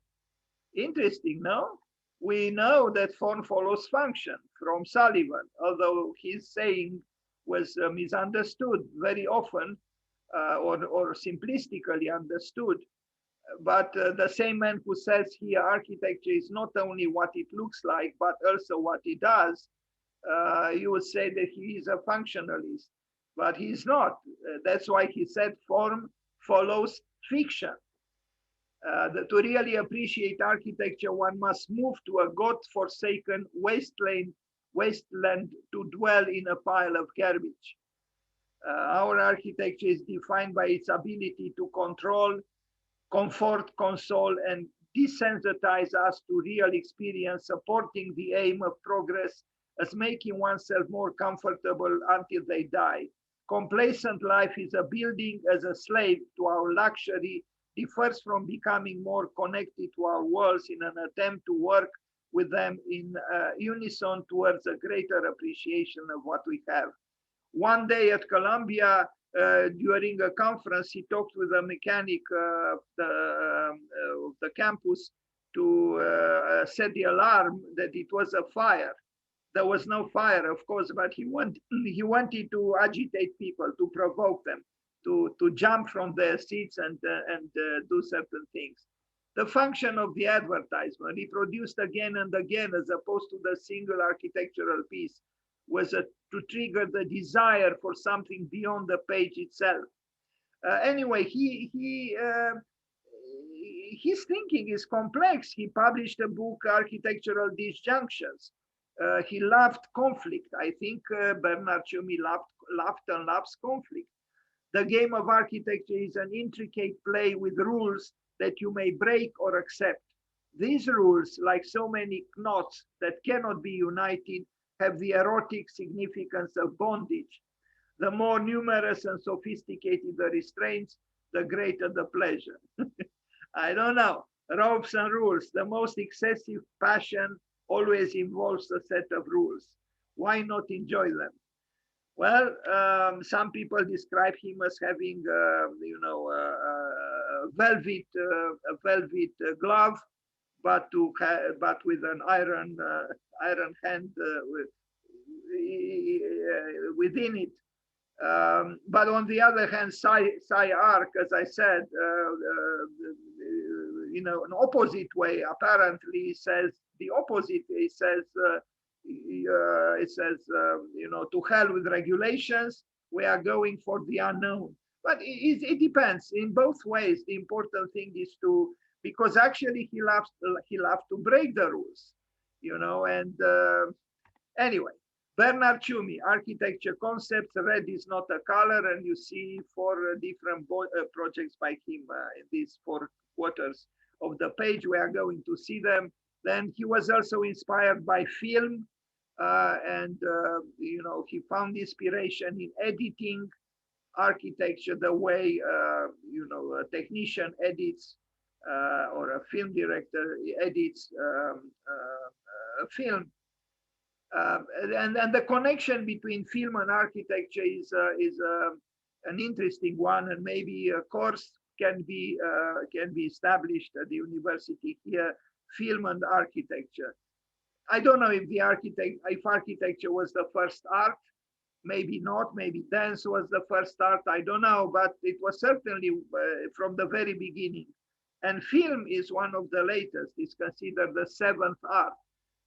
Interesting, no? We know that form follows function from Sullivan, although his saying was misunderstood very often or simplistically understood. But the same man who says here architecture is not only what it looks like, but also what it does, you would say that he is a functionalist, but he's not. That's why he said form follows fiction. To really appreciate architecture, one must move to a God-forsaken wasteland to dwell in a pile of garbage. Our architecture is defined by its ability to control, comfort, console, and desensitize us to real experience, supporting the aim of progress as making oneself more comfortable until they die. Complacent life is a building as a slave to our luxury, differs from becoming more connected to our worlds in an attempt to work with them in unison towards a greater appreciation of what we have. One day at Columbia, during a conference, he talked with a mechanic of the campus to set the alarm that it was a fire. There was no fire, of course, but he wanted to agitate people, to provoke them, to jump from their seats and do certain things. The function of the advertisement, reproduced again and again, as opposed to the single architectural piece, was to trigger the desire for something beyond the page itself. Anyway, his thinking is complex. He published a book, Architectural Disjunctions. He loved conflict. I think Bernard Tschumi loved and loves conflict. The game of architecture is an intricate play with rules that you may break or accept. These rules, like so many knots that cannot be united, have the erotic significance of bondage. The more numerous and sophisticated the restraints, the greater the pleasure. I don't know. Ropes and rules. The most excessive passion always involves a set of rules. Why not enjoy them? Well, some people describe him as having, a velvet glove, but with an iron hand within it. But on the other hand, Arc, as I said, an opposite way, apparently says the opposite. It says, to hell with regulations. We are going for the unknown. But it depends in both ways. The important thing is because actually he loves to break the rules, and anyway. Bernard Tschumi, Architecture Concepts. Red is not a color, and you see 4 different projects by him in these 4 quarters of the page. We are going to see them. Then he was also inspired by film, and he found inspiration in editing architecture, the way a technician edits or a film director edits a film. And the connection between film and architecture is an interesting one, and maybe a course can be established at the university here, film and architecture. I don't know if architecture was the first art, maybe not, maybe dance was the first art, I don't know, but it was certainly from the very beginning. And film is one of the latest, it's considered the 7th art.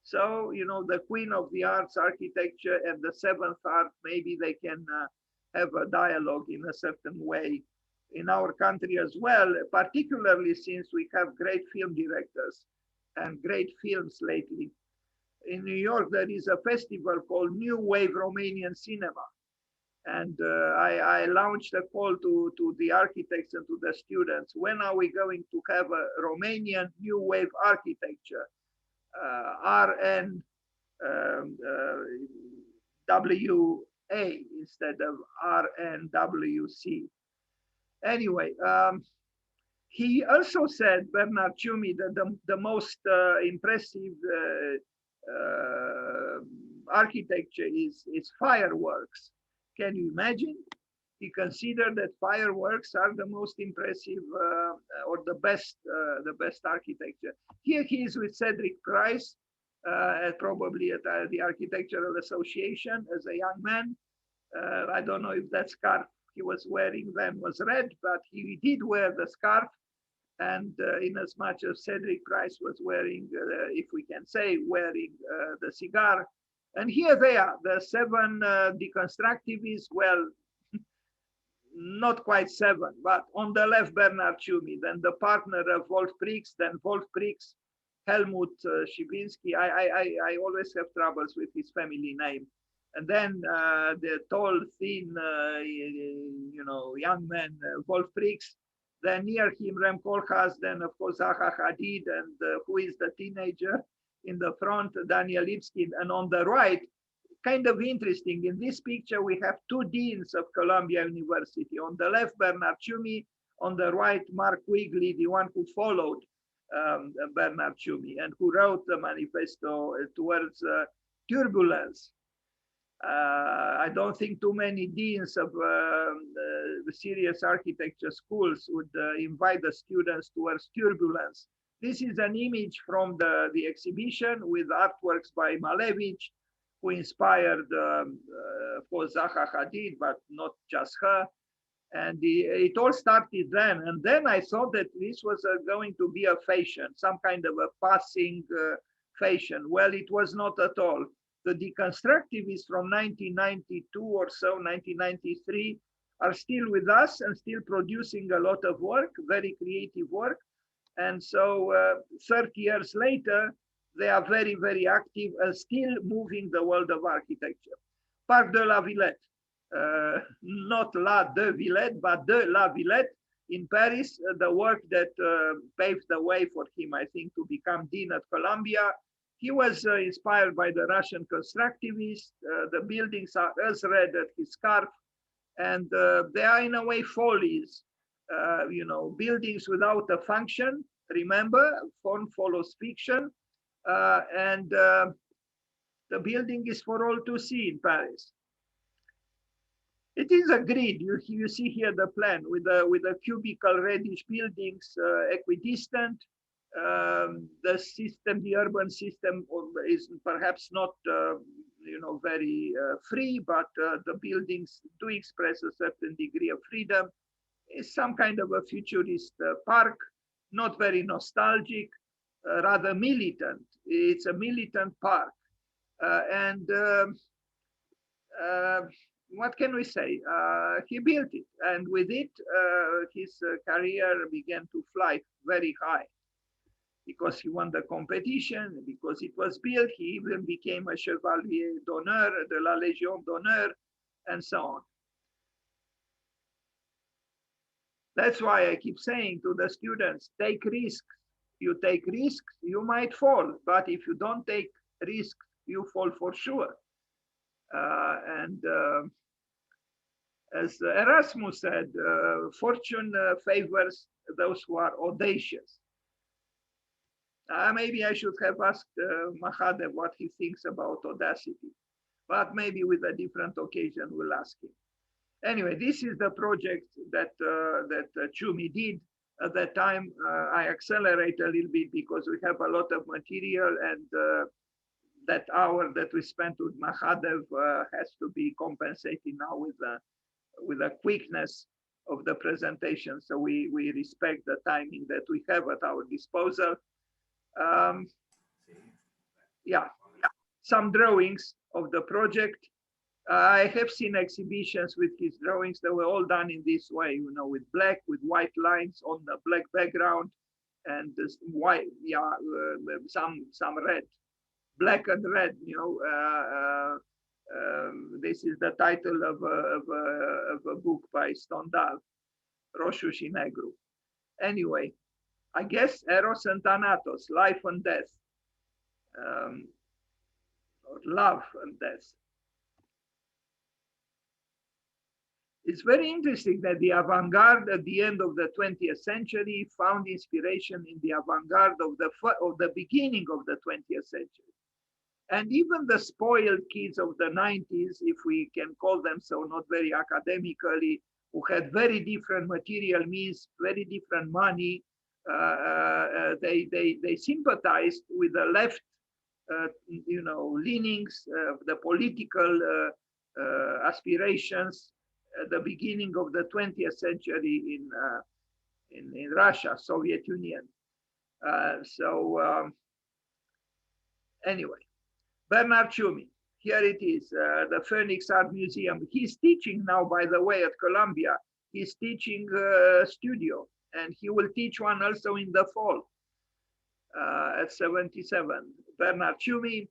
So, the queen of the arts, architecture, and the 7th art, maybe they can have a dialogue in a certain way in our country as well, particularly since we have great film directors and great films lately. In New York, there is a festival called New Wave Romanian Cinema. And I launched a call to the architects and to the students. When are we going to have a Romanian New Wave architecture? RNWA instead of RNWC. Anyway, he also said, Bernard Tschumi, that the most impressive architecture is fireworks. Can you imagine? He considered that fireworks are the most impressive or the best architecture. Here he is with Cedric Price, probably at the Architectural Association as a young man. I don't know if that scarf he was wearing then was red, but he did wear the scarf. And in as much as Cedric Price was wearing, if we can say, wearing the cigar. And here they are, the 7 deconstructivists. Well, not quite 7, but on the left, Bernard Tschumi, then the partner of Wolf Prix, then Wolf Prix, Helmut Schibinsky. I always have troubles with his family name. And then the tall, thin, young man, Wolf Prix. Then near him, Rem Koolhaas, then of course, Zaha Hadid, and who is the teenager in the front, Daniel Lipskin. And on the right, kind of interesting, in this picture, we have 2 deans of Columbia University. On the left, Bernard Tschumi, on the right, Mark Quigley, the one who followed Bernard Tschumi and who wrote the manifesto towards turbulence. I don't think too many deans of the serious architecture schools would invite the students towards turbulence. This is an image from the exhibition with artworks by Malevich, who inspired for Zaha Hadid, but not just her. And it all started then. And then I thought that this was going to be a fashion, some kind of a passing fashion. Well, it was not at all. The deconstructivists from 1992 or so, 1993, are still with us and still producing a lot of work, very creative work. And so 30 years later, they are very, very active and still moving the world of architecture. Parc de la Villette, not La de Villette, but de la Villette in Paris, the work that paved the way for him, I think, to become dean at Columbia. He was inspired by the Russian constructivists. The buildings are as red as his scarf, and they are in a way follies, buildings without a function. Remember, form follows fiction, and the building is for all to see in Paris. It is a grid. You see here the plan with the cubical reddish buildings, equidistant. The system, the urban system, is perhaps not very free, but the buildings do express a certain degree of freedom. It's some kind of a futurist park, not very nostalgic, rather militant. It's a militant park, and what can we say? He built it, and with it, his career began to fly very high because he won the competition, because it was built. He even became a Chevalier d'Honneur de la Légion d'Honneur, and so on. That's why I keep saying to the students, take risks. You take risks, you might fall, but if you don't take risks, you fall for sure. And as Erasmus said, fortune favors those who are audacious. Maybe I should have asked Mahadev what he thinks about audacity, but maybe with a different occasion we'll ask him. Anyway, this is the project that Tschumi did. At that time, I accelerate a little bit because we have a lot of material, and that hour that we spent with Mahadev has to be compensated now with the quickness of the presentation. So we respect the timing that we have at our disposal. Yeah, some drawings of the project. I have seen exhibitions with his drawings that were all done in this way, with black, with white lines on the black background, and this white, some red, black and red. This is the title of a book by Stendhal, Roșu și Negru. Anyway, I guess Eros and Thanatos, life and death, or love and death. It's very interesting that the avant-garde at the end of the 20th century found inspiration in the avant-garde of the beginning of the 20th century. And even the spoiled kids of the 90s, if we can call them so, not very academically, who had very different material means, very different money, they sympathized with the left, leanings, the political aspirations at the beginning of the 20th century in Russia, Soviet Union. Anyway, Bernard Tschumi, here it is, the Phoenix Art Museum. He's teaching now, by the way, at Columbia. He's teaching studio, and he will teach one also in the fall at 77. Bernard Tschumi,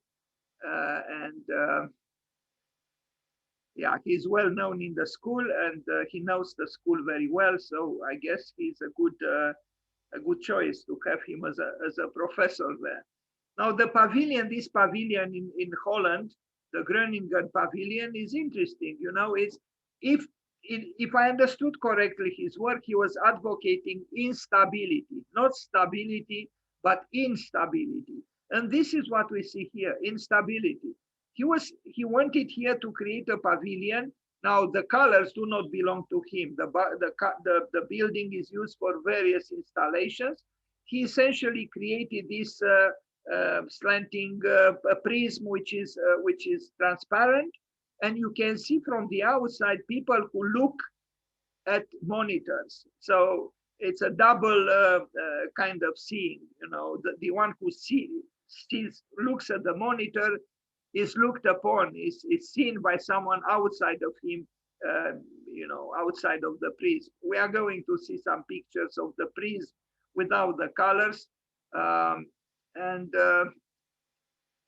yeah, he's well known in the school, and he knows the school very well. So I guess he's a good choice to have him as a professor there. Now the pavilion, this pavilion in Holland, the Groningen pavilion, is interesting. It's if I understood correctly his work, he was advocating instability, not stability, but instability. And this is what we see here: instability. He wanted here to create a pavilion. Now the colors do not belong to him. The building is used for various installations. He essentially created this slanting prism, which is transparent, and you can see from the outside people who look at monitors. So it's a double kind of seeing. You know, the one who looks at the monitor is looked upon, is seen by someone outside of him, you know, outside of the prism. We are going to see some pictures of the prism without the colors. And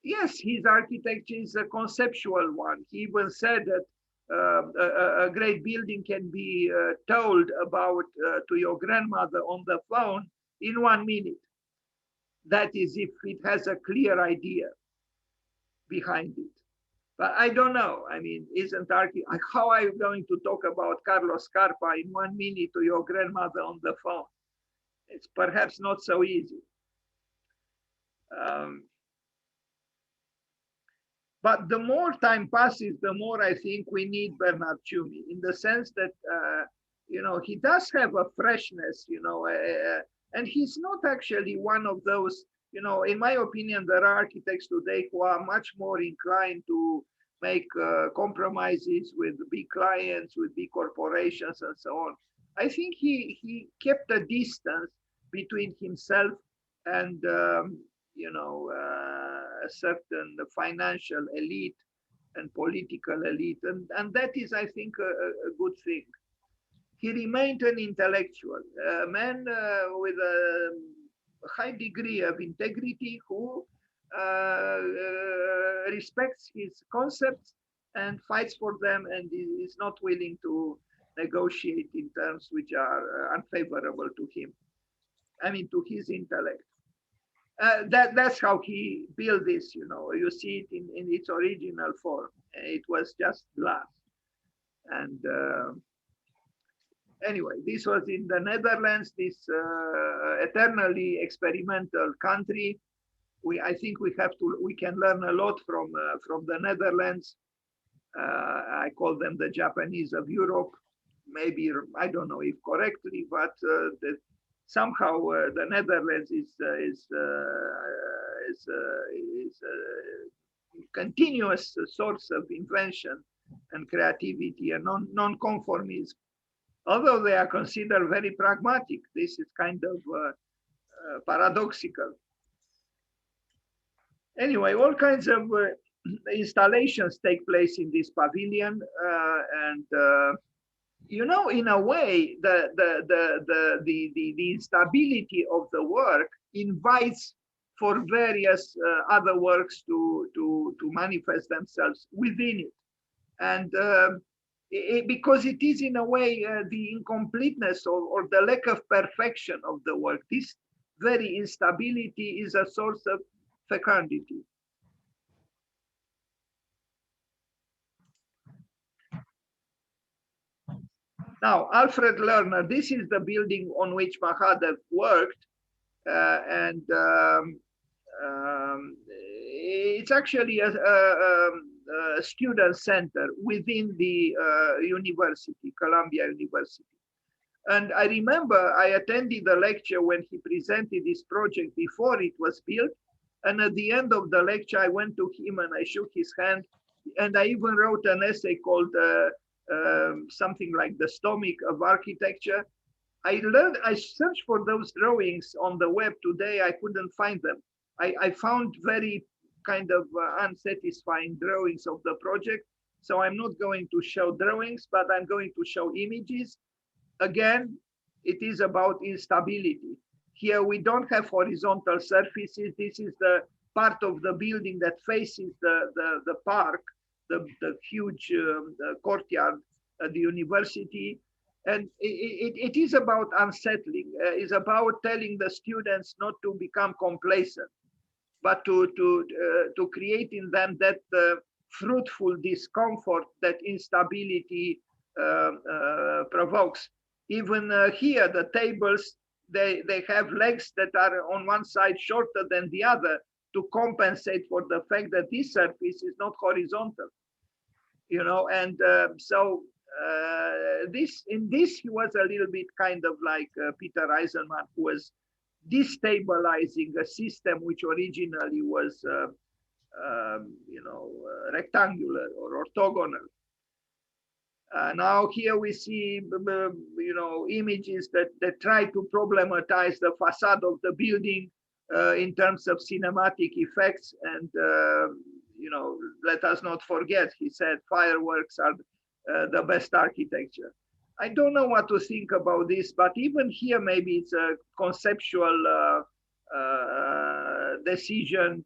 yes, his architecture is a conceptual one. He even said that a great building can be told about to your grandmother on the phone in 1 minute. That is if it has a clear idea behind it. But I don't know. I mean, how are you going to talk about Carlos Scarpa in 1 minute to your grandmother on the phone? It's perhaps not so easy. But the more time passes, the more I think we need Bernard Tschumi, in the sense that, you know, he does have a freshness, you know, and he's not actually one of those, you know, in my opinion, there are architects today who are much more inclined to make compromises with big clients, with big corporations and so on. I think he kept a distance between himself and, you know, a certain financial elite and political elite. And that is, I think, a good thing. He remained an intellectual, a man with a high degree of integrity who respects his concepts and fights for them, and is not willing to negotiate in terms which are unfavorable to him. I mean, to his intellect. That's how he built this, you know. You see it in its original form. It was just glass. And anyway, this was in the Netherlands, this eternally experimental country. I think we can learn a lot from the Netherlands. I call them the Japanese of Europe. Maybe, I don't know if correctly, but somehow the Netherlands is a continuous source of invention and creativity and non-conformism. Although they are considered very pragmatic, this is kind of paradoxical. Anyway, all kinds of installations take place in this pavilion, and you know, in a way, the instability of the work invites for various other works to manifest themselves within it. And because it is, in a way, the incompleteness or the lack of perfection of the work, this very instability is a source of fecundity. Now, Alfred Lerner, this is the building on which Mahadev worked, and it's actually a student center within the university, Columbia University. And I remember I attended a lecture when he presented this project before it was built. And at the end of the lecture, I went to him and I shook his hand. And I even wrote an essay called something like The Stomach of Architecture. I searched for those drawings on the web today. I couldn't find them. I found very kind of unsatisfying drawings of the project. So I'm not going to show drawings, but I'm going to show images. Again, it is about instability. Here we don't have horizontal surfaces. This is the part of the building that faces the park, the huge courtyard at the university. And it is about unsettling. It's about telling the students not to become complacent, but to create in them that fruitful discomfort that instability provokes. Even here, the tables, they have legs that are on one side shorter than the other to compensate for the fact that this surface is not horizontal, you know. And so in this he was a little bit kind of like Peter Eisenman, who was destabilizing a system which originally was, rectangular or orthogonal. Now here we see, images that try to problematize the facade of the building in terms of cinematic effects. And, let us not forget, he said, fireworks are the best architecture. I don't know what to think about this, but even here, maybe it's a conceptual decision.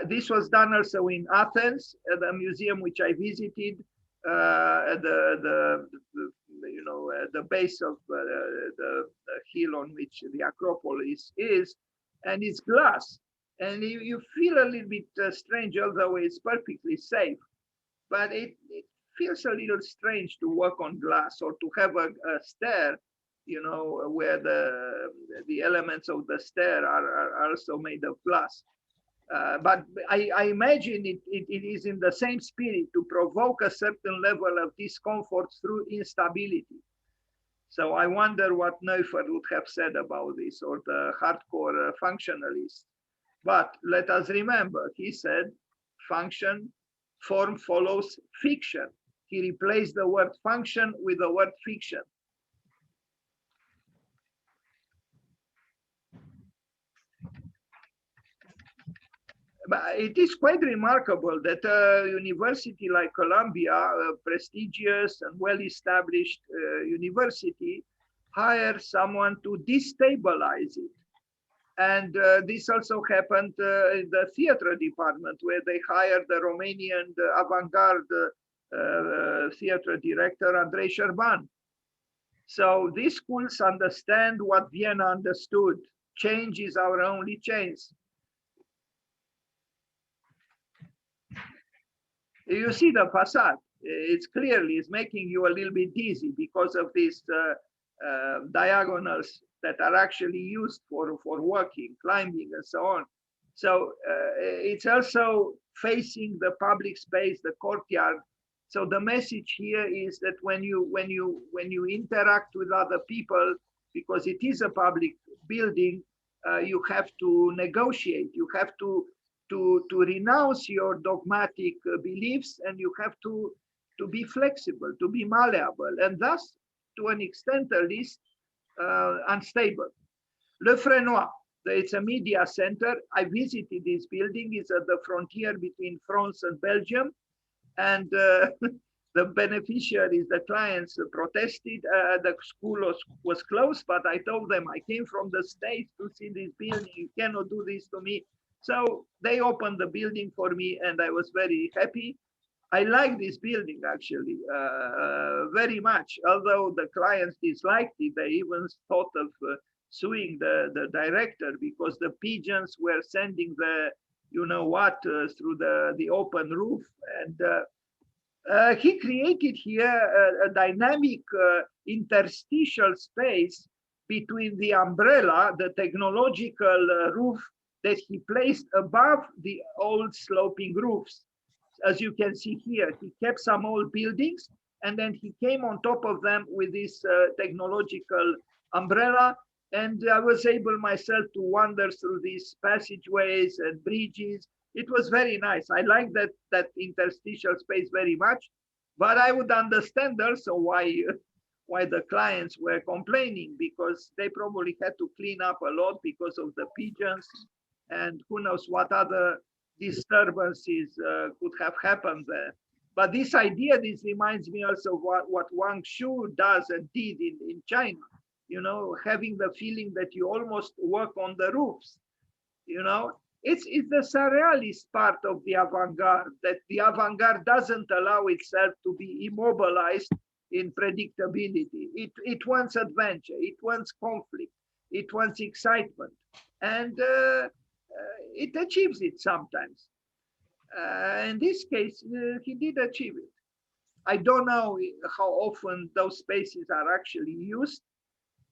This was done also in Athens, at the museum which I visited, at the base of the hill on which the Acropolis is, and it's glass. And you feel a little bit strange, although it's perfectly safe. But it feels a little strange to work on glass or to have a stair, where the elements of the stair are also made of glass. But I imagine it is in the same spirit to provoke a certain level of discomfort through instability. So I wonder what Neufeld would have said about this, or the hardcore functionalists. But let us remember, he said, form follows fiction. He replaced the word function with the word fiction. But it is quite remarkable that a university like Columbia, a prestigious and well-established university, hires someone to destabilize it. And this also happened in the theater department, where they hired the Romanian avant-garde theater director, Andrei Șerban. So these schools understand what Vienna understood. Change is our only chance. You see the facade, it's making you a little bit dizzy because of these diagonals that are actually used for walking, climbing, and so on. So it's also facing the public space, the courtyard. So the message here is that when you interact with other people, because it is a public building, you have to negotiate. You have to renounce your dogmatic beliefs, and you have to be flexible, to be malleable, and thus, to an extent at least, unstable. Le Fresnoy, it's a media center. I visited this building. It's at the frontier between France and Belgium. And the beneficiaries, the clients, protested. The school was closed, but I told them I came from the States to see this building. You cannot do this to me. So they opened the building for me, and I was very happy. I like this building actually very much. Although the clients disliked it, they even thought of suing the director, because the pigeons were sending the through the open roof. And he created here a dynamic interstitial space between the umbrella, the technological roof that he placed above the old sloping roofs. As you can see here, he kept some old buildings, and then he came on top of them with this technological umbrella. And I was able myself to wander through these passageways and bridges. It was very nice. I like that interstitial space very much, but I would understand also why the clients were complaining, because they probably had to clean up a lot because of the pigeons, and who knows what other disturbances could have happened there. But this idea, this reminds me also of what Wang Shu does and did in China, having the feeling that you almost work on the roofs. It's the surrealist part of the avant-garde, that the avant-garde doesn't allow itself to be immobilized in predictability. It wants adventure, it wants conflict, it wants excitement, and it achieves it sometimes. In this case, he did achieve it. I don't know how often those spaces are actually used,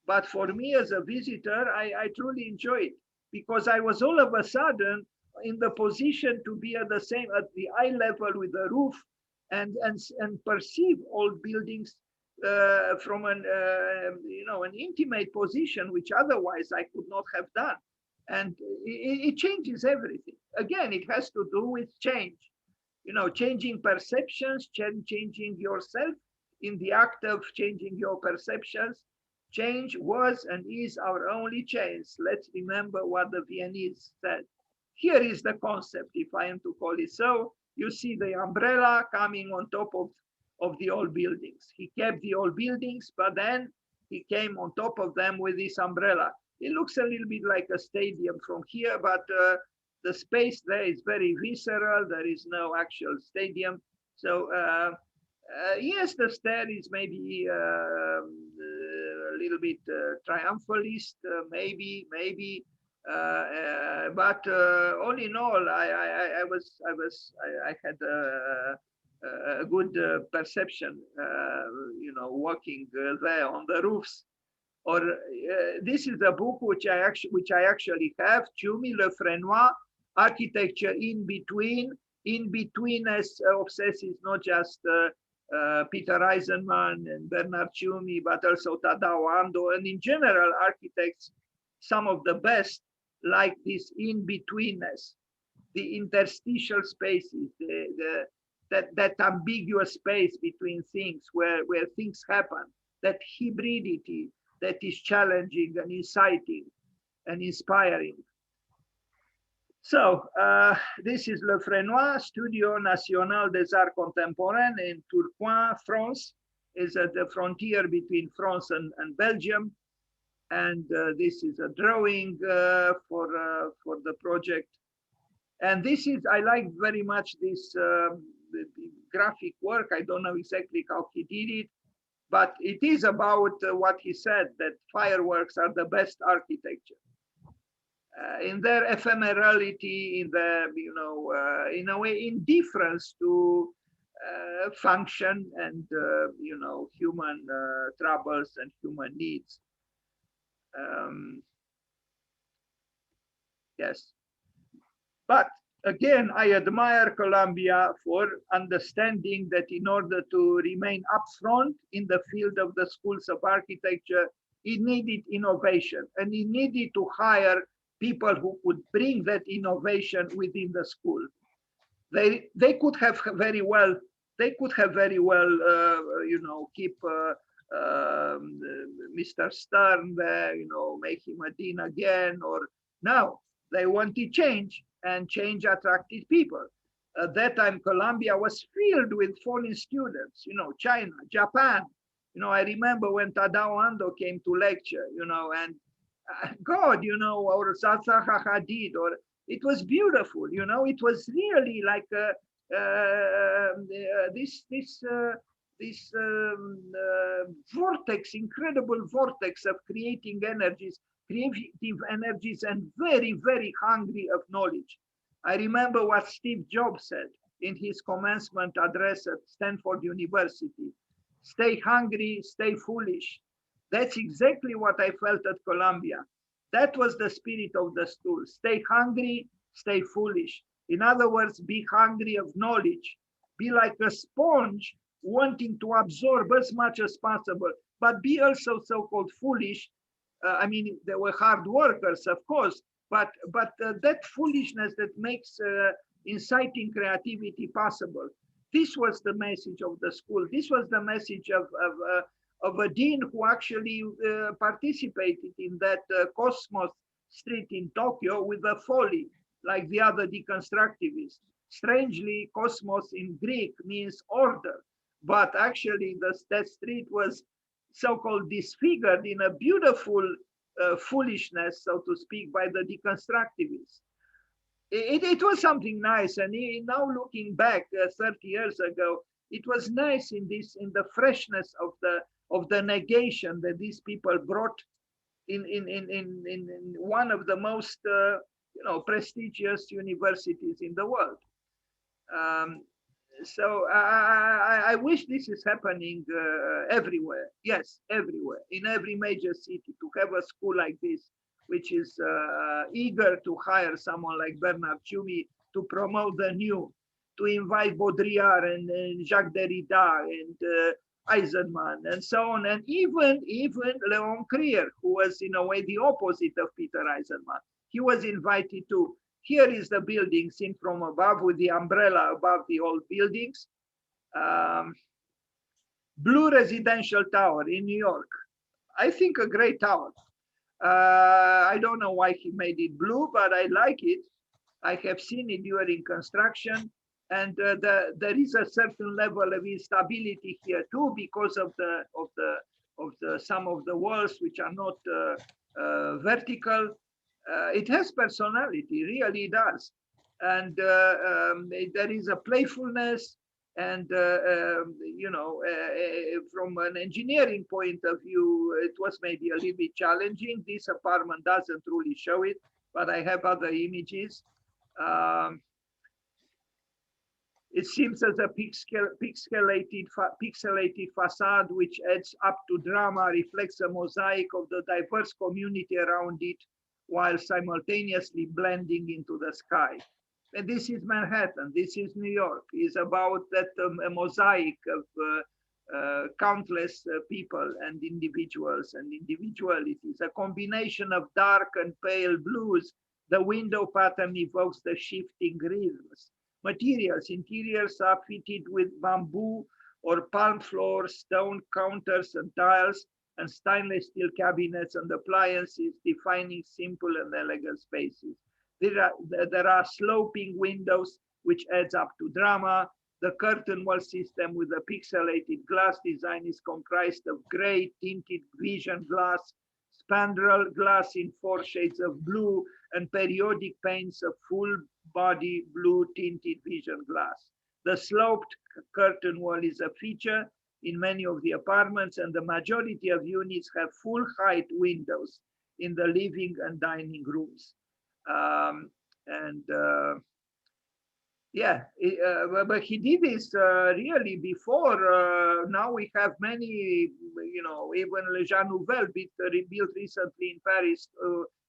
but for me as a visitor, I truly enjoy it, because I was all of a sudden in the position to be at the eye level with the roof, and perceive old buildings from an an intimate position, which otherwise I could not have done. And it changes everything. Again, it has to do with change. Changing perceptions, changing yourself in the act of changing your perceptions. Change was and is our only chance. Let's remember what the Viennese said. Here is the concept, if I am to call it so. You see the umbrella coming on top of the old buildings. He kept the old buildings, but then he came on top of them with this umbrella. It looks a little bit like a stadium from here, but the space there is very visceral. There is no actual stadium. So yes, the stare is maybe a little bit triumphalist, maybe, but all in all, I had a good perception, walking there on the roofs. Or this is a book which I actually have, Tschumi, Le Frenois, Architecture in Between. In betweenness obsesses not just Peter Eisenman and Bernard Tschumi, but also Tadao Ando, and in general, architects, some of the best, like this in-betweenness, the interstitial spaces, that ambiguous space between things where things happen, that hybridity that is challenging and inciting and inspiring. So this is Le Frenois, Studio National des Arts Contemporains in Tourcoing, France. Is at the frontier between France and Belgium. And this is a drawing for the project. And this is, I like very much this the graphic work. I don't know exactly how he did it, but it is about what he said, that fireworks are the best architecture. In their ephemerality, in their, in a way, indifference to function and, human troubles and human needs. Yes. But again, I admire Columbia for understanding that in order to remain upfront in the field of the schools of architecture, it needed innovation, and it needed to hire people who could bring that innovation within the school. They could have very well keep Mr. Stern there, make him a dean again, or no, they wanted change, and change attracted people. At that time, Columbia was filled with foreign students, China, Japan. I remember when Tadao Ando came to lecture, and God, or Zaha Hadid, or it was beautiful, it was really like this vortex, incredible vortex of creative energies, and very, very hungry of knowledge. I remember what Steve Jobs said in his commencement address at Stanford University: stay hungry, stay foolish. That's exactly what I felt at Columbia. That was the spirit of the school. Stay hungry, stay foolish. In other words, be hungry of knowledge. Be like a sponge, wanting to absorb as much as possible, but be also so-called foolish. I mean, they were hard workers, of course, but that foolishness that makes inciting creativity possible. This was the message of the school. This was the message of a dean who actually participated in that Cosmos Street in Tokyo with a folly, like the other deconstructivists. Strangely, Cosmos in Greek means order, but actually that street was so-called disfigured in a beautiful foolishness, so to speak, by the deconstructivists. It was something nice, and now looking back 30 years ago, it was nice in the freshness of the negation that these people brought in one of the most prestigious universities in the world. So I wish this is happening everywhere. Yes, everywhere, in every major city, to have a school like this, which is eager to hire someone like Bernard Tschumi to promote the new, to invite Baudrillard and Jacques Derrida and Eisenman, and so on, and even Leon Krier, who was in a way the opposite of Peter Eisenman. He was invited to. Here is the building seen from above with the umbrella above the old buildings. Blue Residential Tower in New York. I think a great tower. I don't know why he made it blue, but I like it. I have seen it during construction, and there is a certain level of instability here too because of some of the walls which are not vertical. It has personality, really does, and there is a playfulness. And from an engineering point of view, it was maybe a little bit challenging. This apartment doesn't really show it, but I have other images. It seems as a pixelated facade, which adds up to drama, reflects a mosaic of the diverse community around it, while simultaneously blending into the sky. And this is Manhattan, this is New York. It's about that a mosaic of countless people and individuals and individualities, a combination of dark and pale blues. The window pattern evokes the shifting rhythms. Materials, interiors are fitted with bamboo or palm floors, stone counters and tiles, and stainless steel cabinets and appliances, defining simple and elegant spaces. There are sloping windows, which adds up to drama. The curtain wall system with a pixelated glass design is comprised of gray tinted vision glass, spandrel glass in 4 shades of blue, and periodic panes of full body blue tinted vision glass. The sloped curtain wall is a feature in many of the apartments, and the majority of units have full height windows in the living and dining rooms. But he did this really before. Now we have many, even Le Jean Nouvel rebuilt recently in Paris.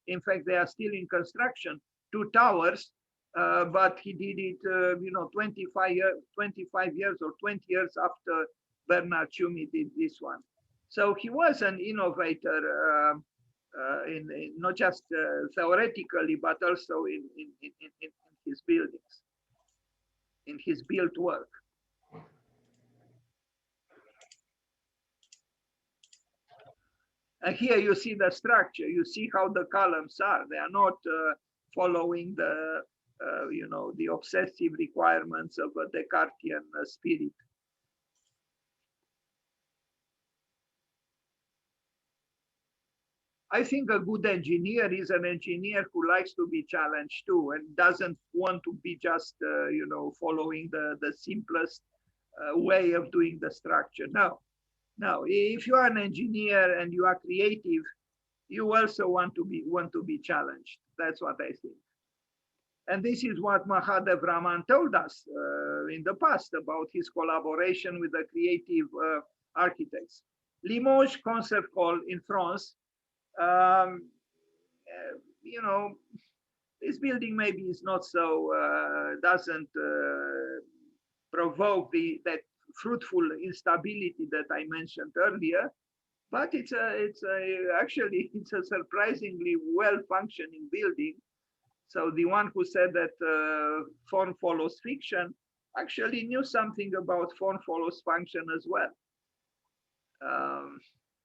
In fact, they are still in construction, 2 towers, but he did it, 25 years or 20 years after Bernard Tschumi did this one. So he was an innovator. In not just theoretically, but also in his buildings, in his built work. And here you see the structure. You see how the columns are. They are not following the, the obsessive requirements of a Descartian spirit. I think a good engineer is an engineer who likes to be challenged too, and doesn't want to be just, following the simplest way of doing the structure. No. If you are an engineer and you are creative, you also want to be challenged. That's what I think. And this is what Mahadev Raman told us in the past about his collaboration with the creative architects. Limoges Concert Hall in France. This building maybe is not so, doesn't provoke that fruitful instability that I mentioned earlier, but actually it's a surprisingly well-functioning building. So the one who said that form follows fiction actually knew something about form follows function as well.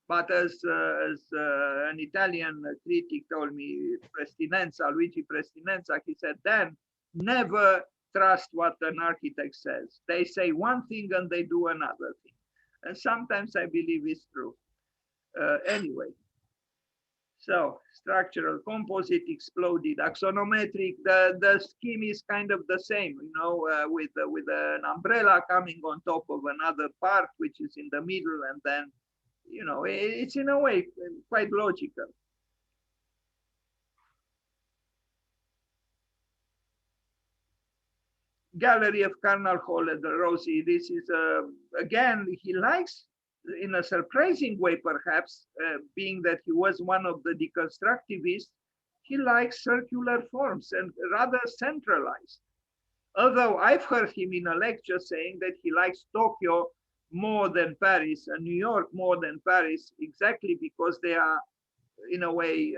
But as an Italian critic told me, Luigi Prestinenza, he said, Dan, never trust what an architect says. They say one thing and they do another thing. And sometimes I believe it's true. Anyway, so structural, composite, exploded, axonometric, the scheme is kind of the same, with an umbrella coming on top of another part, which is in the middle, and then it's in a way quite logical. Gallery of Carnal Hall at the Rosie. This is, again, he likes, in a surprising way perhaps, being that he was one of the deconstructivists, he likes circular forms and rather centralized. Although I've heard him in a lecture saying that he likes Tokyo more than Paris and New York more than Paris, exactly because they are, in a way,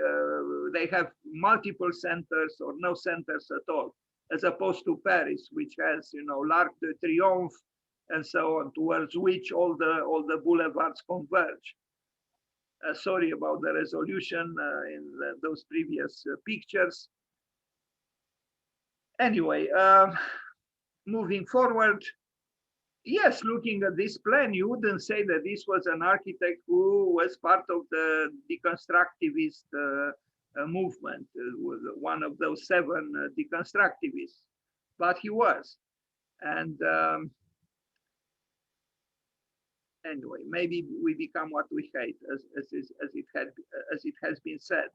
they have multiple centers or no centers at all, as opposed to Paris, which has, l'Arc de Triomphe and so on, towards which all the boulevards converge. Sorry about the resolution in those previous pictures. Anyway, moving forward, yes, looking at this plan, you wouldn't say that this was an architect who was part of the deconstructivist movement, was one of those 7 deconstructivists, but he was. And anyway, maybe we become what we hate, as it has been said.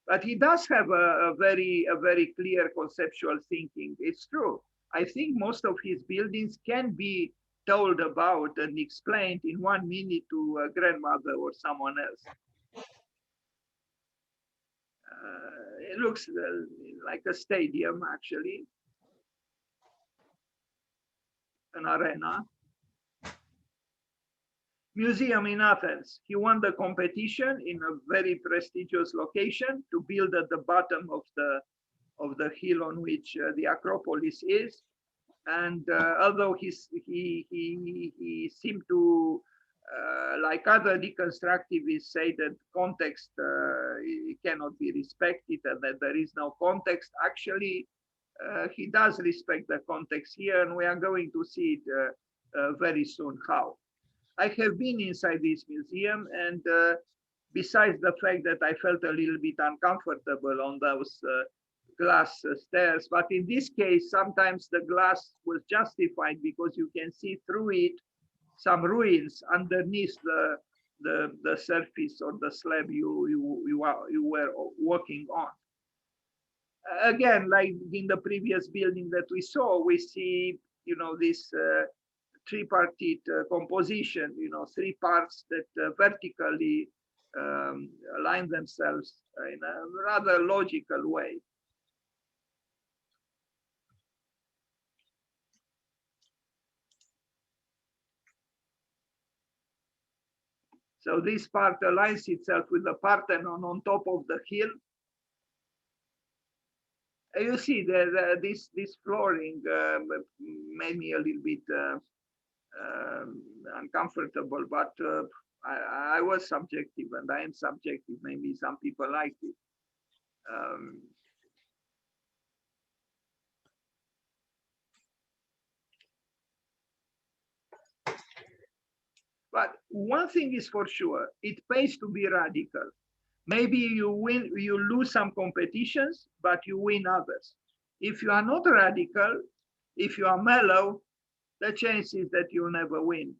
But he does have a very clear conceptual thinking. It's true. I think most of his buildings can be told about and explained in 1 minute to a grandmother or someone else. It looks like a stadium, actually, an arena. Museum in Athens. He won the competition in a very prestigious location to build at the bottom of the hill on which the Acropolis is. And although he seemed to, like other deconstructivists, say that context cannot be respected and that there is no context, actually, he does respect the context here, and we are going to see it very soon how. I have been inside this museum, and besides the fact that I felt a little bit uncomfortable on those glass stairs, but in this case, sometimes the glass was justified because you can see through it some ruins underneath the surface or the slab you were walking on. Again, like in the previous building that we saw, we see, this tripartite composition, 3 parts that vertically align themselves in a rather logical way. So this part aligns itself with the Parthenon on top of the hill. You see that this flooring made me a little bit uncomfortable, but I was subjective, and I am subjective. Maybe some people liked it. But one thing is for sure, it pays to be radical. Maybe you lose some competitions, but you win others. If you are not radical, if you are mellow, the chance is that you'll never win.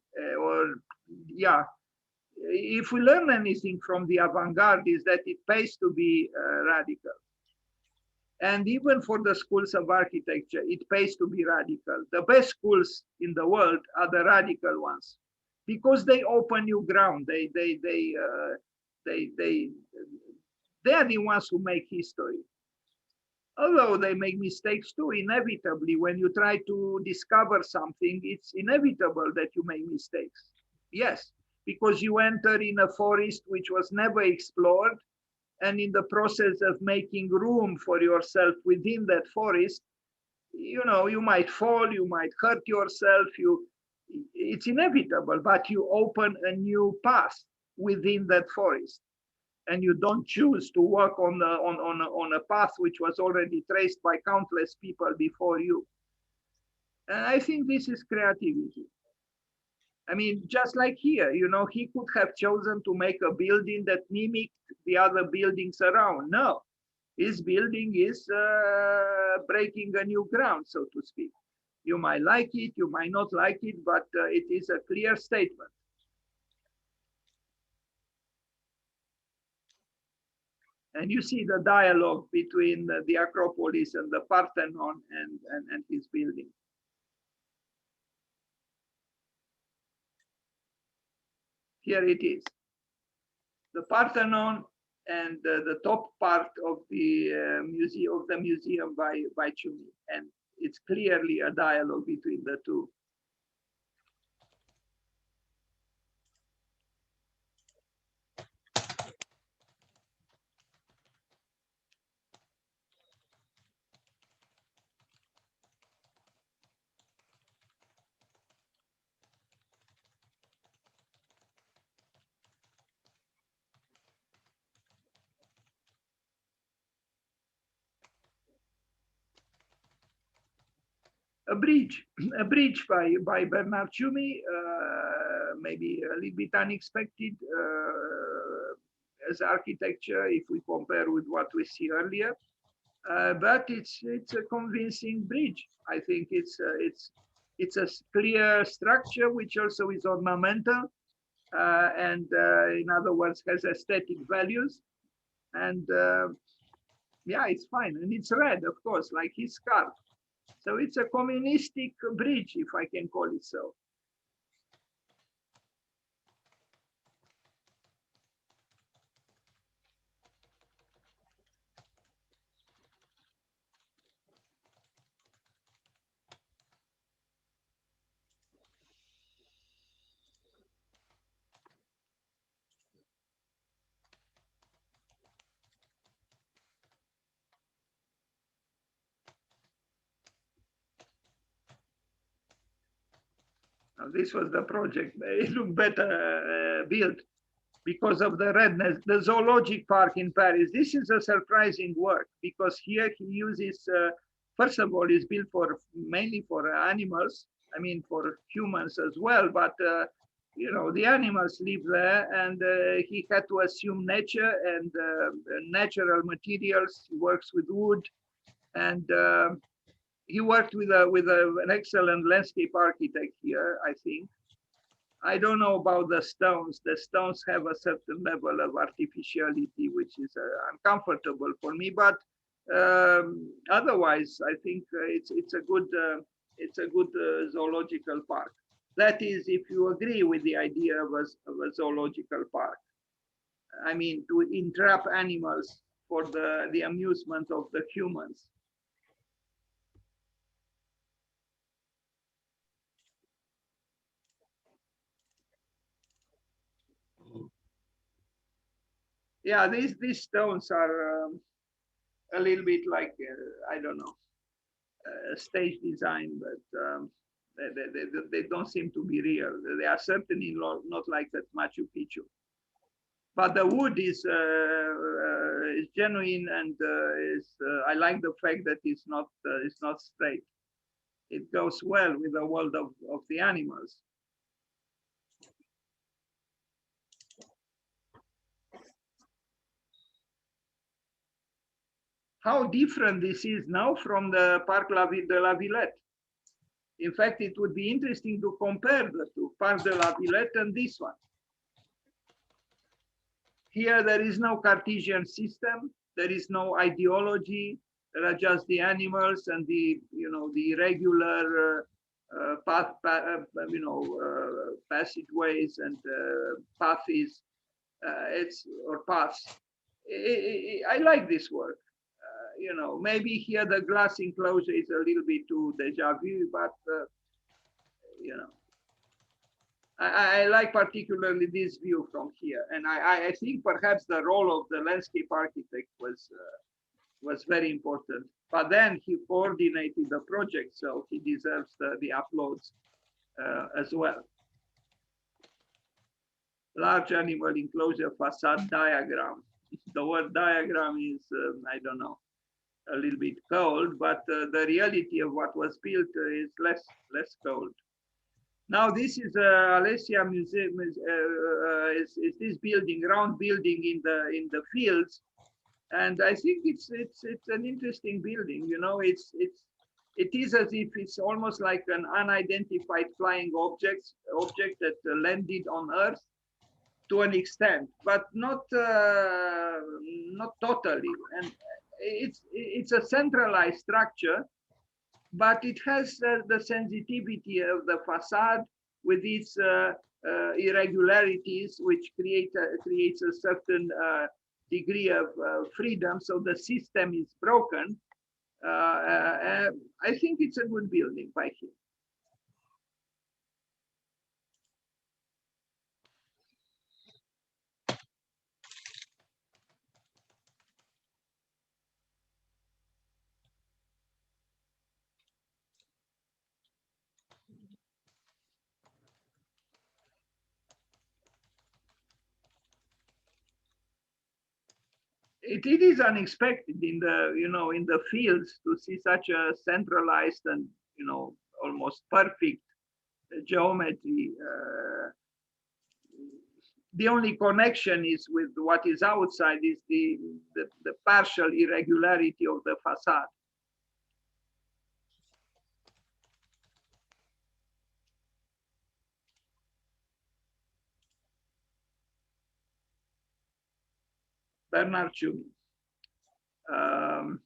If we learn anything from the avant-garde, is that it pays to be radical. And even for the schools of architecture, it pays to be radical. The best schools in the world are the radical ones, because they open new ground. They are the ones who make history. Although they make mistakes too, inevitably. When you try to discover something, it's inevitable that you make mistakes. Yes, because you enter in a forest which was never explored, and in the process of making room for yourself within that forest, you might fall, you might hurt yourself, it's inevitable, but you open a new path within that forest, and you don't choose to walk on a path which was already traced by countless people before you. And I think this is creativity. I mean, just like here, he could have chosen to make a building that mimicked the other buildings around. No, his building is breaking a new ground, so to speak. You might like it, you might not like it, but it is a clear statement. And you see the dialogue between the Acropolis and the Parthenon and his building. Here it is. The Parthenon and the top part of the museum by Tschumi, and it's clearly a dialogue between the two. A bridge, a bridge by Bernard Tschumi, maybe a little bit unexpected as architecture if we compare with what we see earlier, but it's a convincing bridge. I think it's a clear structure which also is ornamental and in other words has aesthetic values, and yeah, it's fine, and it's red, of course, like his scarf. So it's a communistic bridge, if I can call it so. Now, this was the project. It looked better built because of the redness. The zoologic park in Paris. This is a surprising work because here he uses, first of all, it's built for mainly for animals. I mean, for humans as well, but you know, the animals live there, and he had to assume nature and natural materials. He works with wood, and he worked with an excellent landscape architect here, I think. I don't know about the stones. The stones have a certain level of artificiality, which is uncomfortable for me. But otherwise, I think it's a good zoological park. That is, if you agree with the idea of a zoological park. I mean, to entrap animals for the amusement of the humans. Yeah, these stones are a little bit like I don't know, stage design, but they don't seem to be real. They are certainly not like that Machu Picchu. But the wood is genuine, and I like the fact that it's not straight. It goes well with the world of the animals. How different this is now from the Parc de la Villette. In fact, it would be interesting to compare the two, Parc de la Villette and this one. Here, there is no Cartesian system. There is no ideology. There are just the animals and the irregular passageways and paths. Paths. I like this work. Maybe here the glass enclosure is a little bit too deja vu, but I like particularly this view from here, and I think perhaps the role of the landscape architect was very important. But then he coordinated the project, so he deserves the applause as well. Large animal enclosure facade diagram. The word diagram is I don't know, a little bit cold, but the reality of what was built is less cold. Now this is Alessia Museum. Is this building, round building in the fields, and I think it's an interesting building. It is as if it's almost like an unidentified flying object that landed on Earth to an extent, but not totally. And it's a centralized structure, but it has the sensitivity of the facade with its irregularities, which creates a certain degree of freedom. So the system is broken. I think it's a good building by him. It is unexpected in the in the fields to see such a centralized and almost perfect geometry. The only connection is with what is outside is the partial irregularity of the facade. Bernard Tschumi. Um,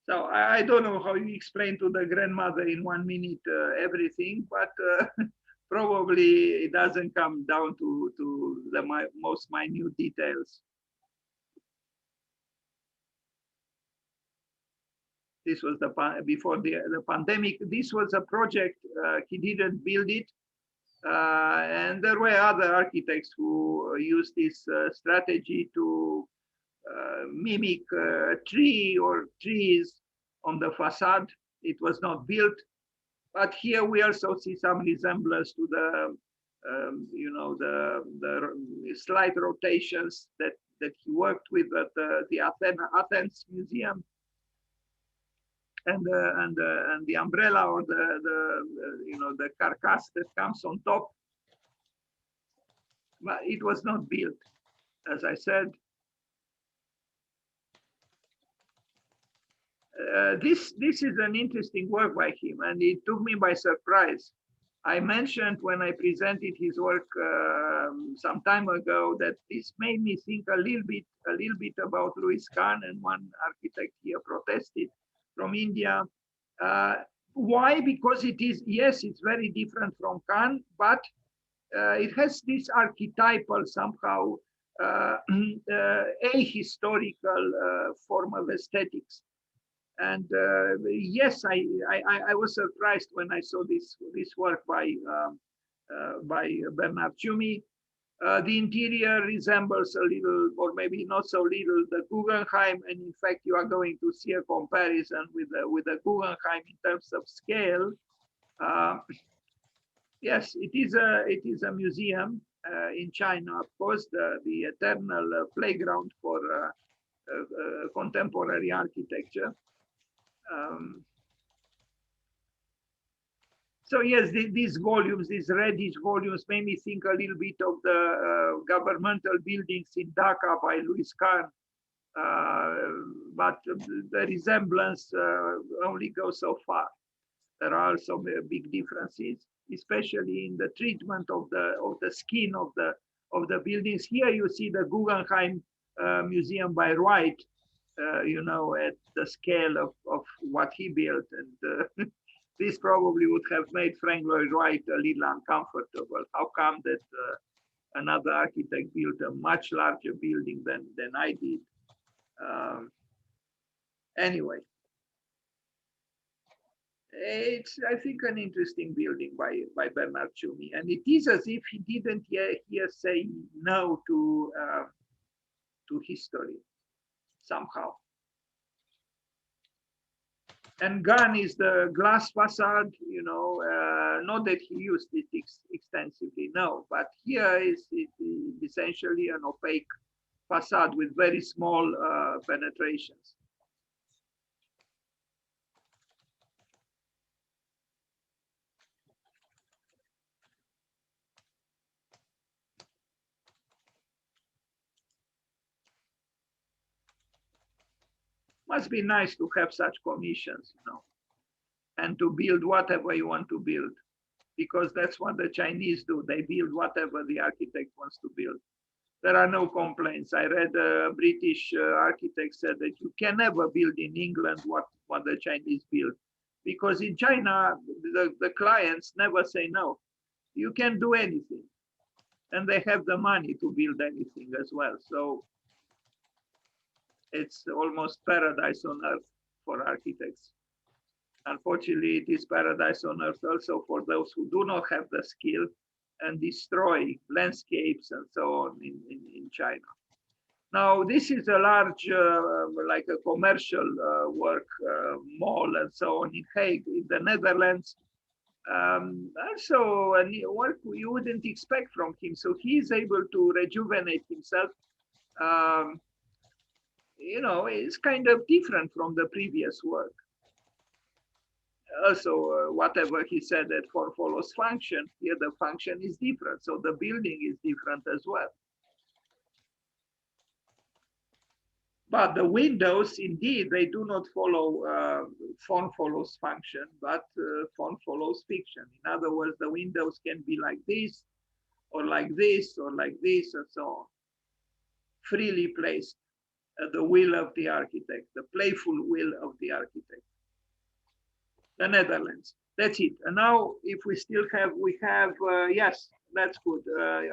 so I don't know how you explain to the grandmother in 1 minute everything, but probably it doesn't come down to the most minute details. This was before the pandemic. This was a project. He didn't build it, and there were other architects who used this strategy to mimic a tree or trees on the facade. It was not built, but here we also see some resemblance to the the slight rotations that he worked with at the Athens Museum, and the umbrella or the carcass that comes on top. But it was not built, as I said. This is an interesting work by him, and it took me by surprise. I mentioned when I presented his work some time ago that this made me think a little bit about Louis Kahn, and one architect here protested from India. Why? Because it is, yes, it's very different from Kahn, but it has this archetypal somehow ahistorical form of aesthetics. And yes, I was surprised when I saw this work by Bernard Tschumi. The interior resembles a little, or maybe not so little, the Guggenheim, and in fact, you are going to see a comparison with the Guggenheim in terms of scale. Yes, it is a museum in China, of course, the eternal playground for contemporary architecture. So yes, these volumes, these reddish volumes, made me think a little bit of the governmental buildings in Dhaka by Louis Kahn. But the resemblance only goes so far. There are some big differences, especially in the treatment of the skin of the buildings. Here you see the Guggenheim Museum by Wright, at the scale of what he built, and this probably would have made Frank Lloyd Wright a little uncomfortable. How come that another architect built a much larger building than I did? Anyway, it's, I think, an interesting building by Bernard Tschumi, and it is as if he didn't here say no to history somehow. And Gun is the glass facade, not that he used it extensively, no, but here is essentially an opaque facade with very small penetrations. Must be nice to have such commissions, and to build whatever you want to build. because that's what the Chinese do. They build whatever the architect wants to build. There are no complaints. I read a British architect said that you can never build in England what the Chinese build, because in China, the clients never say no. You can do anything. And they have the money to build anything as well. So it's almost paradise on earth for architects. Unfortunately, it is paradise on earth also for those who do not have the skill and destroy landscapes and so on in China. Now, this is a large, like a commercial work mall and so on in Hague, in the Netherlands. Also, work you wouldn't expect from him. So he is able to rejuvenate himself. You know, it's kind of different from the previous work. Also, whatever he said that form follows function, here the function is different. So the building is different as well. But the windows, indeed, they do not follow form follows function, but form follows fiction. In other words, the windows can be like this, or like this, or like this, and so on. Freely placed at the will of the architect, the playful will of the architect. The Netherlands. That's it. And now, if we still have, yes, that's good.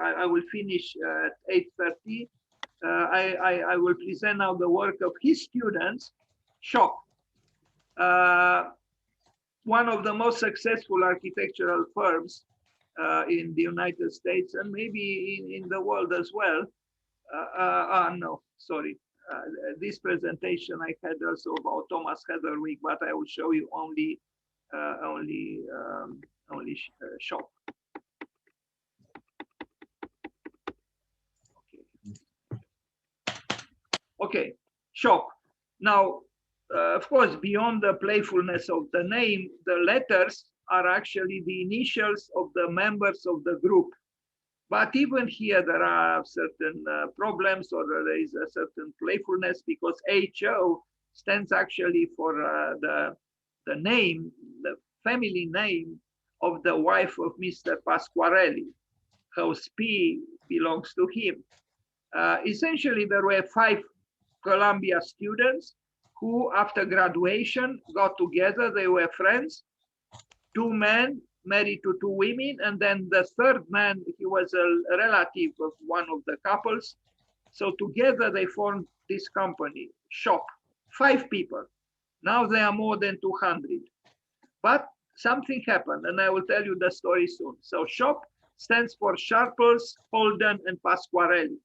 I will finish at 8:30. I will present now the work of his students, Schock, one of the most successful architectural firms in the United States and maybe in the world as well. No, sorry. This presentation I had also about Thomas Heatherwick, but I will show you only Schock. Okay, Schock. Now, of course, beyond the playfulness of the name, the letters are actually the initials of the members of the group. But even here, there are certain problems, or there is a certain playfulness, because HO stands actually for the name, the family name of the wife of Mr. Pasquarelli, whose P belongs to him. Essentially, there were 5 Columbia students who, after graduation, got together. They were friends, 2 men married to 2 women, and then the third man, he was a relative of one of the couples. So together they formed this company, Schock, 5 people. Now there are more than 200. But something happened, and I will tell you the story soon. So Schock stands for Sharples, Holden, and Pasquarelli.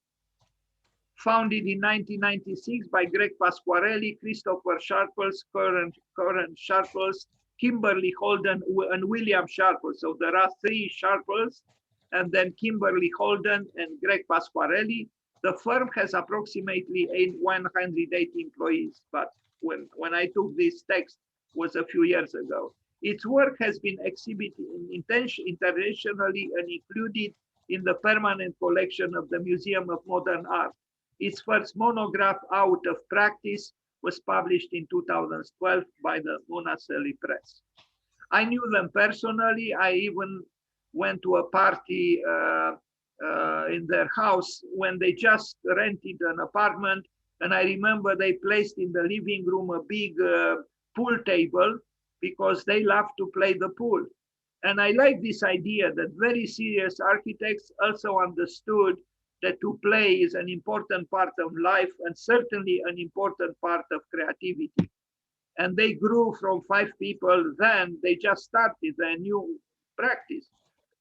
Founded in 1996 by Greg Pasquarelli, Christopher Sharples, Curran Sharples, Kimberly Holden, and William Sharples. So there are 3 Sharples, and then Kimberly Holden and Greg Pasquarelli. The firm has approximately 180 employees, but when I took this text was a few years ago. Its work has been exhibited internationally and included in the permanent collection of the Museum of Modern Art. Its first monograph, Out of Practice, was published in 2012 by the Monticelli Press. I knew them personally. I even went to a party in their house when they just rented an apartment. And I remember they placed in the living room a big pool table because they love to play the pool. And I like this idea that very serious architects also understood that to play is an important part of life and certainly an important part of creativity. And they grew from 5 people. Then they just started their new practice,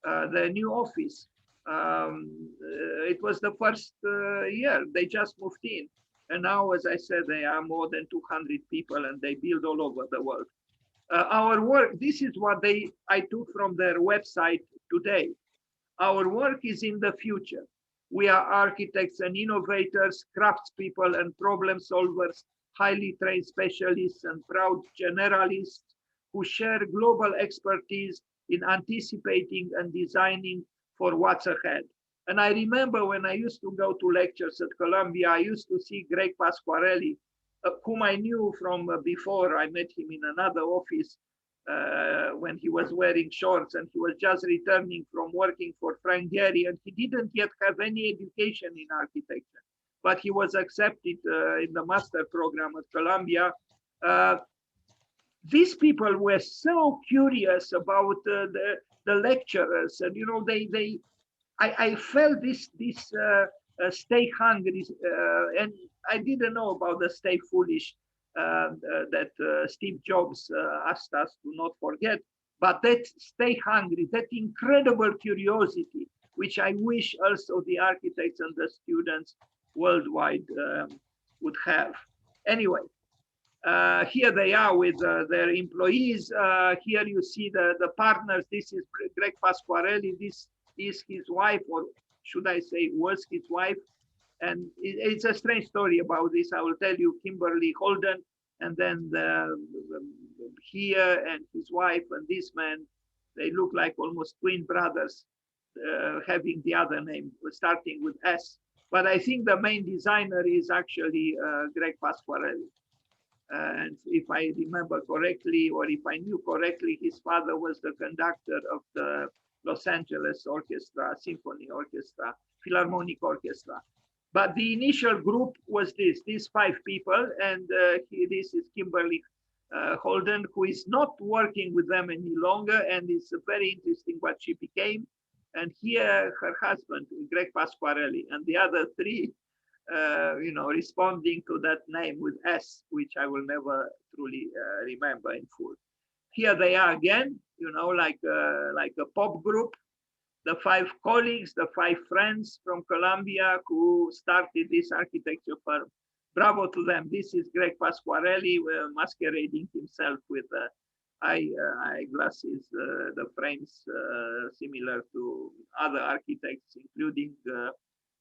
their new office. It was the first year they just moved in. And now, as I said, they are more than 200 people and they build all over the world. Our work, this is what I took from their website today. Our work is in the future. We are architects and innovators, craftspeople and problem solvers, highly trained specialists and proud generalists who share global expertise in anticipating and designing for what's ahead. And I remember when I used to go to lectures at Columbia, I used to see Greg Pasquarelli, whom I knew from before. I met him in another office. when he was wearing shorts, and he was just returning from working for Frank Gehry, and he didn't yet have any education in architecture, but he was accepted in the master program at Columbia. These people were so curious about the lecturers, and I felt this stay hungry, and I didn't know about the stay foolish that Steve Jobs asked us to not forget, but that stay hungry, that incredible curiosity, which I wish also the architects and the students worldwide would have. Anyway, here they are with their employees. Here you see the partners. This is Greg Pasquarelli. This is his wife, or should I say was his wife. And it's a strange story about this. I will tell you. Kimberly Holden, and then here and his wife and this man, they look like almost twin brothers, having the other name starting with S. But I think the main designer is actually Greg Pasquarelli. And if I remember correctly, or if I knew correctly, his father was the conductor of the Los Angeles Orchestra, Symphony Orchestra, Philharmonic Orchestra. But the initial group was these 5 people, and this is Kimberly Holden, who is not working with them any longer, and it's very interesting what she became. And here, her husband, Greg Pasquarelli, and the other 3, responding to that name with S, which I will never truly remember in full. Here they are again, like a pop group. The 5 colleagues, the 5 friends from Columbia who started this architecture firm. Bravo to them. This is Greg Pasquarelli masquerading himself with eyeglasses, the frames similar to other architects, including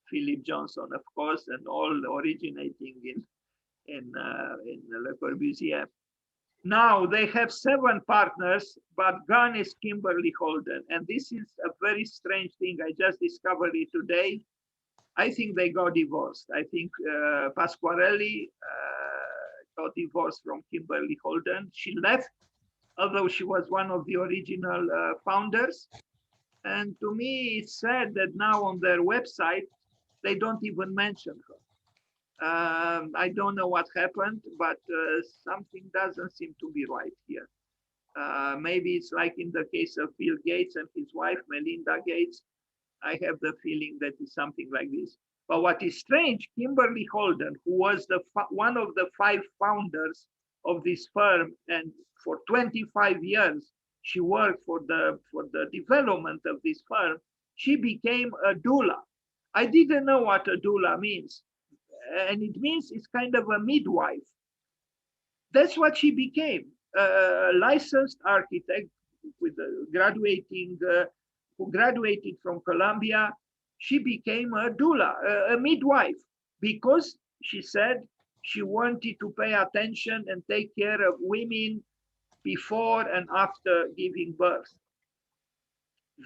Philip Johnson, of course, and all originating in Le Corbusier. Now they have 7 partners, but gone is Kimberly Holden. And this is a very strange thing. I just discovered it today. I think they got divorced. I think Pasquarelli got divorced from Kimberly Holden. She left, although she was one of the original founders. And to me, it's sad that now on their website, they don't even mention her. I don't know what happened, but something doesn't seem to be right here. Maybe it's like in the case of Bill Gates and his wife, Melinda Gates. I have the feeling that it's something like this. But what is strange, Kimberly Holden, who was one of the 5 founders of this firm, and for 25 years, she worked for the development of this firm, she became a doula. I didn't know what a doula means. And it means it's kind of a midwife. That's what she became, a licensed architect with who graduated from Columbia. She became a doula, a midwife, because she said she wanted to pay attention and take care of women before and after giving birth.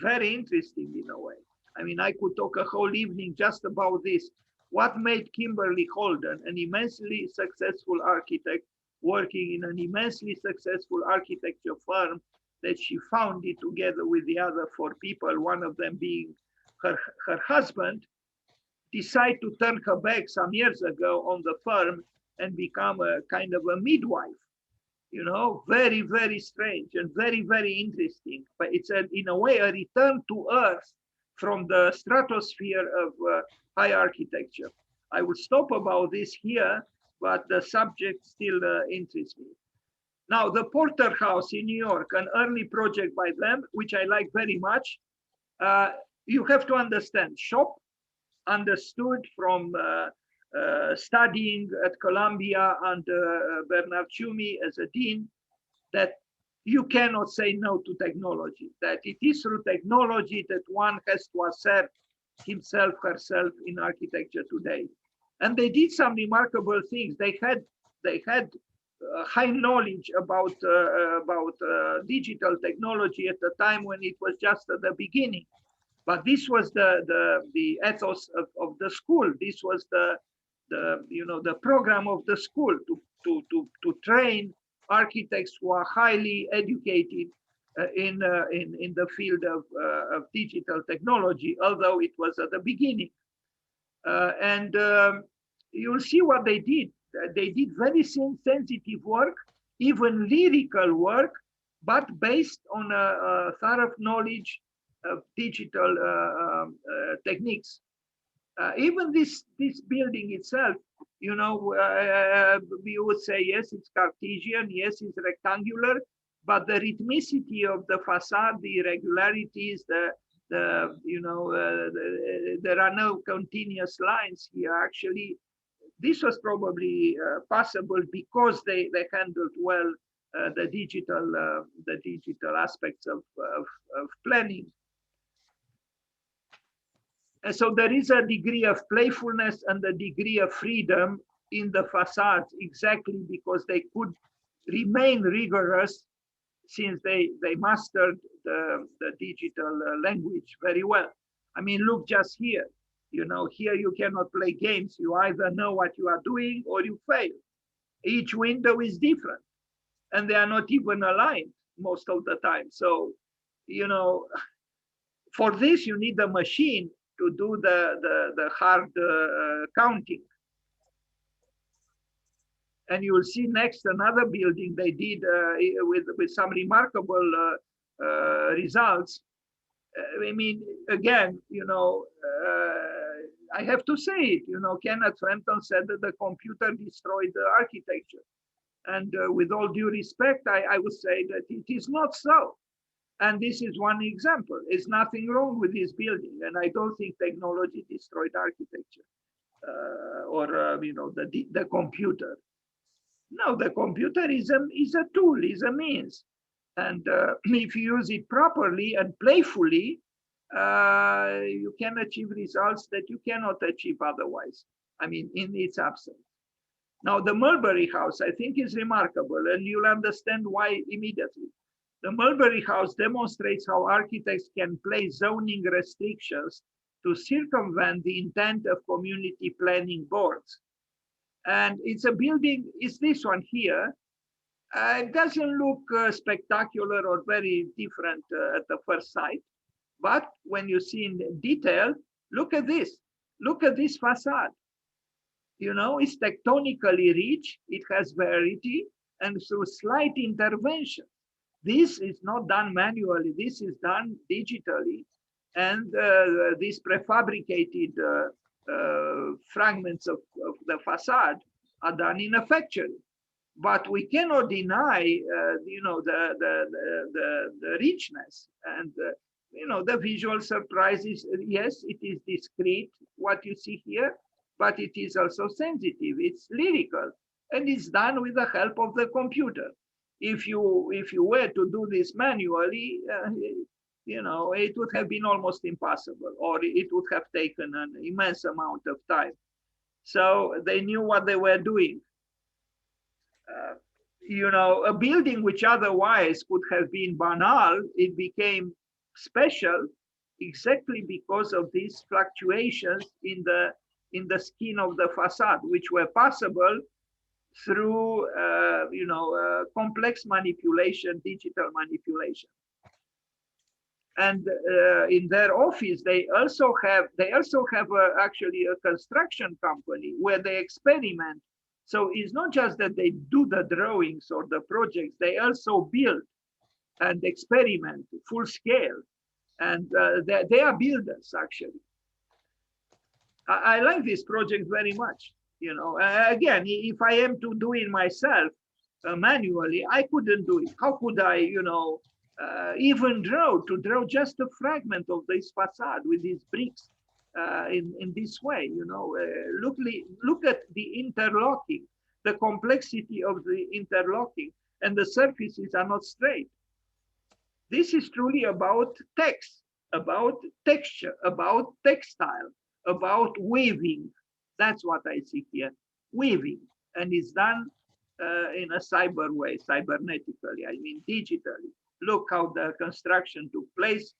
Very interesting in a way. I mean, I could talk a whole evening just about this. What made Kimberly Holden an immensely successful architect working in an immensely successful architecture firm that she founded together with the other 4 people, one of them being her husband, decide to turn her back some years ago on the firm and become a kind of a midwife. Very, very strange and very, very interesting. But it's in a way a return to earth from the stratosphere of high architecture. I will stop about this here, but the subject still interests me. Now, the Porter House in New York, an early project by them, which I like very much. You have to understand, Shop understood from studying at Columbia under Bernard Tschumi as a dean, that you cannot say no to technology, that it is through technology that one has to assert himself, herself in architecture today. And they did some remarkable things. They had high knowledge about digital technology at the time when it was just at the beginning. But this was the ethos of the school. This was the program of the school to train architects who are highly educated in the field of digital technology, although it was at the beginning. And you'll see what they did. They did very sensitive work, even lyrical work, but based on a thorough knowledge of digital techniques. Even this building itself, you know, we would say, yes, it's Cartesian, yes, it's rectangular, but the rhythmicity of the facade, the irregularities, there are no continuous lines here. Actually, this was probably possible because they handled well the digital aspects of planning. And so there is a degree of playfulness and a degree of freedom in the facades, exactly because they could remain rigorous since they mastered the digital language very well. I mean, look just here. You know, here you cannot play games. You either know what you are doing or you fail. Each window is different, and they are not even aligned most of the time. So, you know, for this, you need a machine to do the hard counting. And you will see next another building they did with some remarkable results. I mean, again, you know, I have to say it, you know, Kenneth Fenton said that the computer destroyed the architecture. And with all due respect, I would say that it is not so. And this is one example. There's nothing wrong with this building. And I don't think technology destroyed architecture or, you know, the computer. No, the computer is a tool, is a means. And if you use it properly and playfully, you can achieve results that you cannot achieve otherwise. I mean, in its absence. Now, the Mulberry House, I think, is remarkable, and you'll understand why immediately. The Mulberry House demonstrates how architects can place zoning restrictions to circumvent the intent of community planning boards. And it's a building, it's this one here. It doesn't look spectacular or very different at the first sight. But when you see in detail, look at this. Look at this facade. You know, it's tectonically rich, it has variety, and through slight intervention. This is not done manually, this is done digitally. And these prefabricated fragments of the facade are done in a factory. But we cannot deny, you know, the richness and, you know, the visual surprises. Yes, it is discrete, what you see here, but it is also sensitive. It's lyrical, and it's done with the help of the computer. If you were to do this manually, you know, it would have been almost impossible, or it would have taken an immense amount of time. So they knew what they were doing. You know, a building which otherwise could have been banal, it became special exactly because of these fluctuations in the skin of the facade, which were possible through you know, complex manipulation, digital manipulation. And in their office, they also have actually a construction company where they experiment. So it's not just that they do the drawings or the projects, they also build and experiment full scale. And they are builders, actually. I like this project very much. You know, again, if I am to do it myself manually, I couldn't do it. How could I, you know, even draw just a fragment of this facade with these bricks in this way? You know, look at the interlocking, the complexity of the interlocking, and the surfaces are not straight. This is truly about text, about texture, about textile, about weaving. That's what I see here, weaving. And it's done in a cyber way, cybernetically, I mean digitally. Look how the construction took place.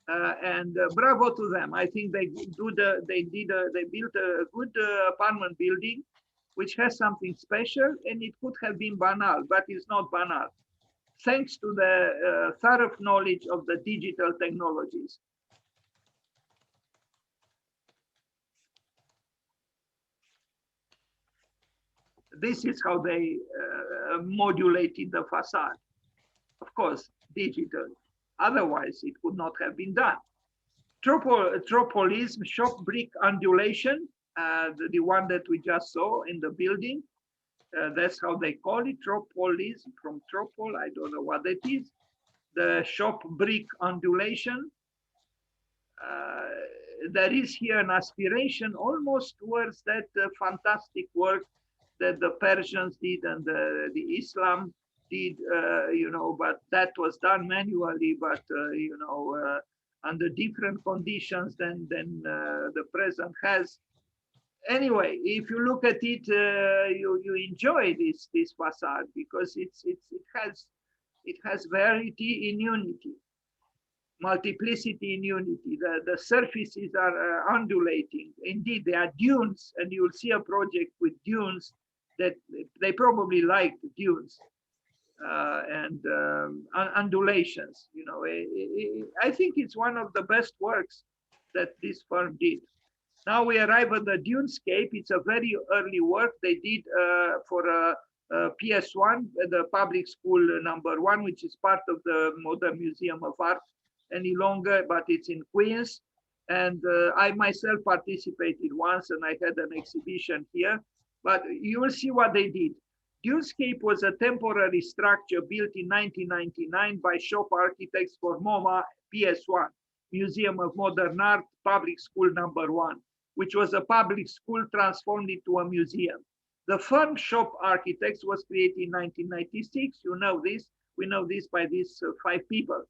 And bravo to them. I think they built a good apartment building which has something special, and it could have been banal, but it's not banal, thanks to the thorough knowledge of the digital technologies. This is how they modulated the facade. Of course, digital. Otherwise, it could not have been done. Tropolism, shop brick undulation, the one that we just saw in the building. That's how they call it, tropolism, from tropol, I don't know what that is. The shop brick undulation. There is here an aspiration almost towards that fantastic work that the Persians did and the Islam did, you know, but that was done manually, but, you know, under different conditions than the present has. Anyway, if you look at it, you enjoy this facade because it has variety in unity, multiplicity in unity. The surfaces are undulating. Indeed, they are dunes, and you'll see a project with dunes that they probably liked dunes and undulations. You know, I think it's one of the best works that this firm did. Now we arrive at the Dunescape. It's a very early work they did for PS1, the public school #1, which is part of the Modern Museum of Art any longer, but it's in Queens. And I myself participated once, and I had an exhibition here. But you will see what they did. Dunescape was a temporary structure built in 1999 by shop architects for MoMA PS1, Museum of Modern Art, public school #1, which was a public school transformed into a museum. The firm shop architects was created in 1996. You know this. We know this by these 5 people.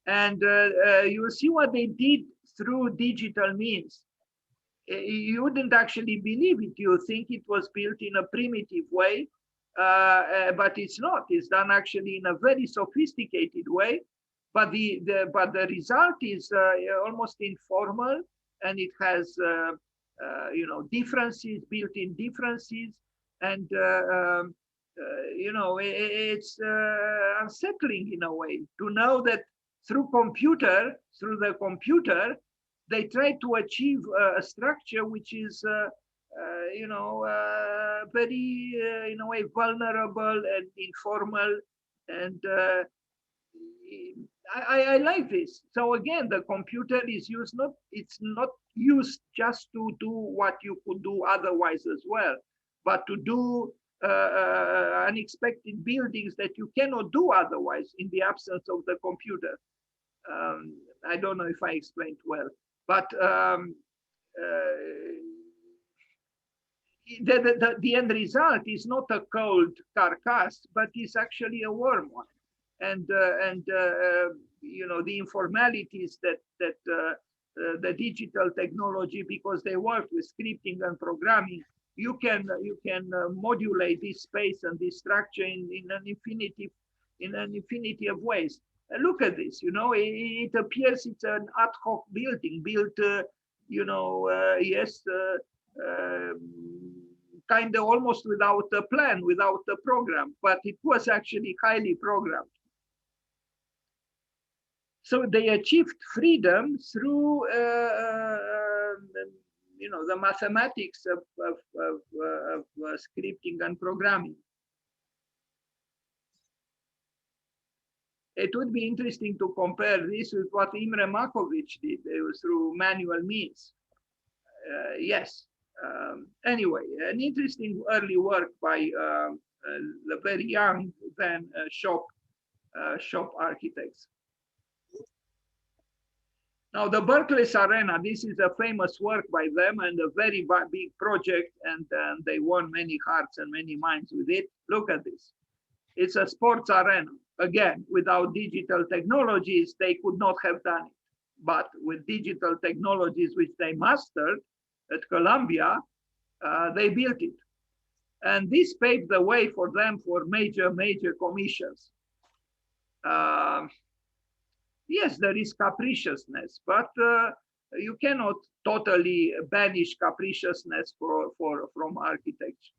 And you will see what they did through digital means. You wouldn't actually believe it. You think it was built in a primitive way, but it's not. It's done actually in a very sophisticated way. But the result is almost informal, and it has you know, differences, built-in differences, and you know, it's unsettling in a way to know that through the computer, they try to achieve a structure which is you know, very in a way vulnerable and informal, and I like this. So again, the computer is used it's not used just to do what you could do otherwise as well, but to do unexpected buildings that you cannot do otherwise in the absence of the computer. I don't know if I explained well, but the end result is not a cold carcass, but is actually a warm one. And you know, the informalities that the digital technology, because they work with scripting and programming, you can modulate this space and this structure in an infinity of ways. Look at this. You know, it appears it's an ad hoc building built, you know, yes, kind of almost without a plan, without a program, but it was actually highly programmed. So they achieved freedom through, you know, the mathematics of scripting and programming. It would be interesting to compare this with what Imre Makovic did through manual means. Yes. Anyway, an interesting early work by the very young then shop architects. Now, the Berkeley Arena, this is a famous work by them and a very big project, and they won many hearts and many minds with it. Look at this. It's a sports arena. Again, without digital technologies, they could not have done it. But with digital technologies, which they mastered at Columbia, they built it. And this paved the way for them for major commissions. Yes, there is capriciousness, but you cannot totally banish capriciousness from architecture.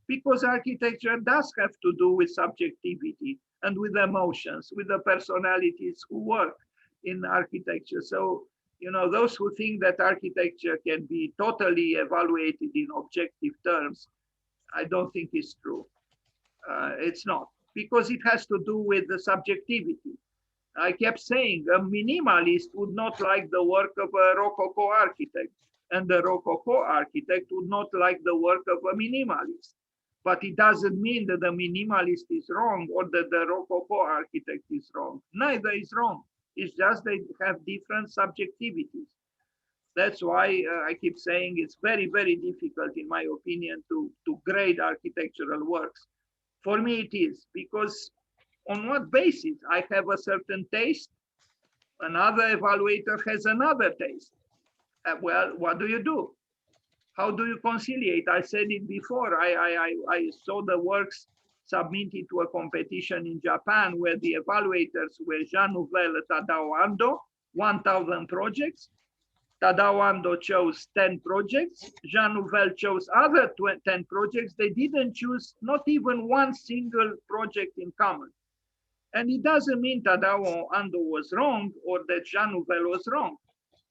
because architecture does have to do with subjectivity and with emotions, with the personalities who work in architecture. So, you know, those who think that architecture can be totally evaluated in objective terms, I don't think it's true. It's not, because it has to do with the subjectivity. I kept saying a minimalist would not like the work of a Rococo architect, and the Rococo architect would not like the work of a minimalist. But it doesn't mean that the minimalist is wrong or that the Rococo architect is wrong. Neither is wrong. It's just they have different subjectivities. That's why I keep saying it's very, very difficult, in my opinion, to grade architectural works. For me, it is, because on what basis? I have a certain taste, another evaluator has another taste. Well, what do you do? How do you conciliate? I said it before. I saw the works submitted to a competition in Japan where the evaluators were Jean Nouvel and Tadao Ando, 1,000 projects. Tadao Ando chose 10 projects. Jean Nouvel chose other 10 projects. They didn't choose not even one single project in common. And it doesn't mean Tadao Ando was wrong or that Jean Nouvel was wrong.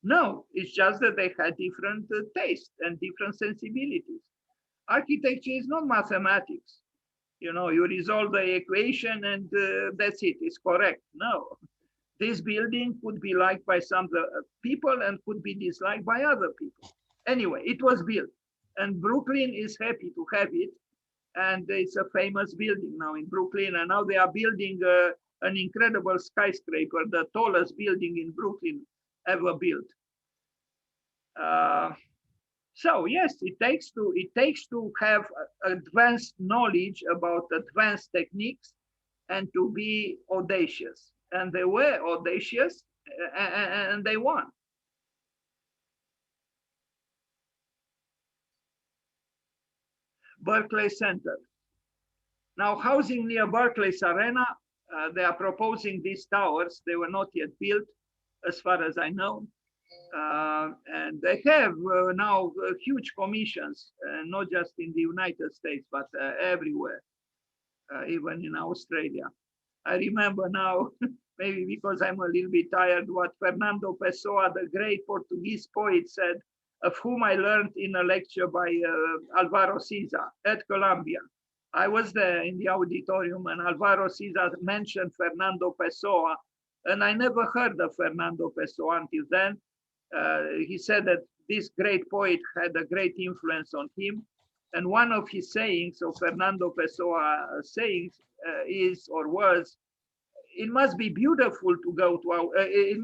No, it's just that they had different tastes and different sensibilities. Architecture is not mathematics. You know, you resolve the equation and that's it, it's correct. No, this building could be liked by some people and could be disliked by other people. Anyway, it was built, and Brooklyn is happy to have it. And it's a famous building now in Brooklyn. And now they are building an incredible skyscraper, the tallest building in Brooklyn ever built. So yes, it takes to have advanced knowledge about advanced techniques and to be audacious. And they were audacious, and they won. Berkeley Center. Now, housing near Barclays Arena, they are proposing these towers. They were not yet built, as far as I know. And they have now huge commissions, not just in the United States, but everywhere, even in Australia. I remember now, maybe because I'm a little bit tired, what Fernando Pessoa, the great Portuguese poet, said, of whom I learned in a lecture by Alvaro Siza at Columbia. I was there in the auditorium, and Alvaro Siza mentioned Fernando Pessoa, and I never heard of Fernando Pessoa until then. He said that this great poet had a great influence on him. And one of his sayings, of Fernando Pessoa sayings, is or was, it must be beautiful to go to, it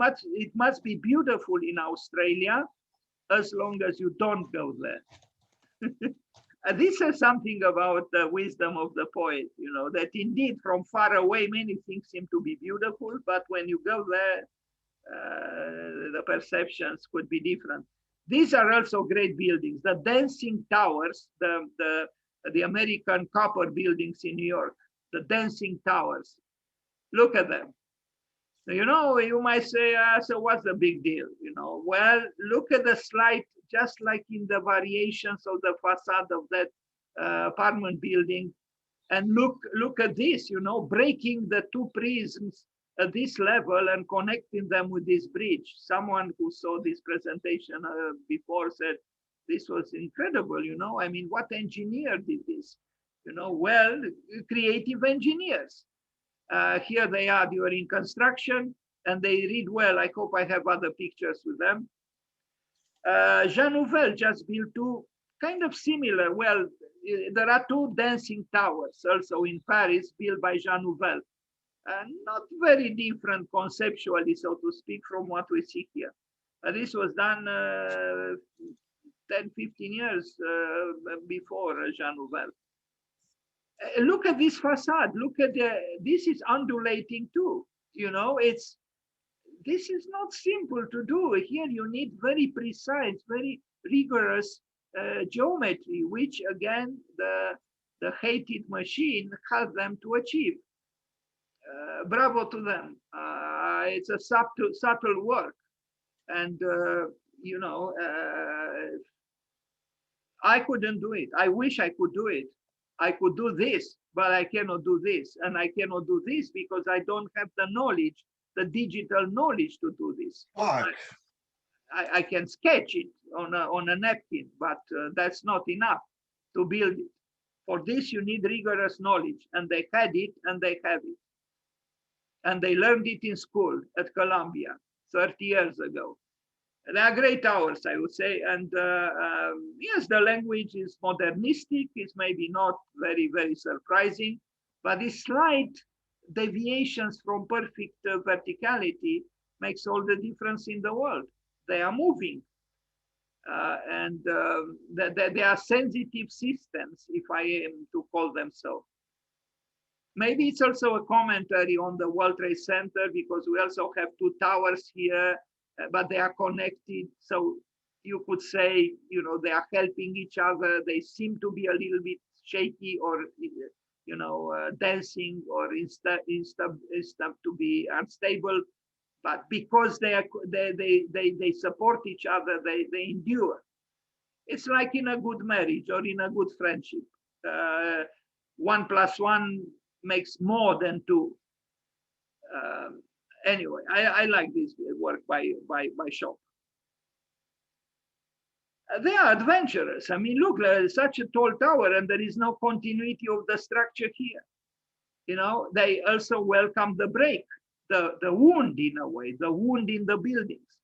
must be beautiful in Australia as long as you don't go there. This says something about the wisdom of the poet, you know, that indeed from far away many things seem to be beautiful, but when you go there, the perceptions could be different. These are also great buildings. The dancing towers, the American copper buildings in New York, the dancing towers. Look at them. You know, you might say, so what's the big deal? You know, well, look at the slight, just like in the variations of the facade of that apartment building. And look at this, you know, breaking the two prisms at this level and connecting them with this bridge. Someone who saw this presentation before said, this was incredible, you know, I mean, what engineer did this? You know, well, creative engineers. Here they are during construction, and they read well. I hope I have other pictures with them. Jean Nouvel just built two kind of similar. Well, there are two dancing towers also in Paris built by Jean Nouvel. Not very different conceptually, so to speak, from what we see here. This was done 10, 15 years before Jean Nouvel. Look at this facade. Look at this is undulating too. You know, this is not simple to do. Here you need very precise, very rigorous geometry, which again, the hated machine helped them to achieve. Bravo to them. It's a subtle work. And, you know, I couldn't do it. I wish I could do it. I could do this, but I cannot do this. And I cannot do this because I don't have the knowledge, the digital knowledge to do this. I can sketch it on a napkin, but that's not enough to build it. For this, you need rigorous knowledge, and they had it, and they have it. And they learned it in school at Columbia 30 years ago. They are great towers, I would say. And yes, the language is modernistic. It's maybe not very, very surprising, but these slight deviations from perfect verticality makes all the difference in the world. They are moving. And they are sensitive systems, if I am to call them so. Maybe it's also a commentary on the World Trade Center, because we also have two towers here, but they are connected. So you could say, you know, they are helping each other. They seem to be a little bit shaky, or, you know, dancing, or to be unstable. But because they support each other, they endure. It's like in a good marriage or in a good friendship. 1 + 1 makes more than 2. Anyway, I like this work by Shop. They are adventurous. I mean, look, such a tall tower, and there is no continuity of the structure here. You know, they also welcome the break, the wound in a way, the wound in the buildings,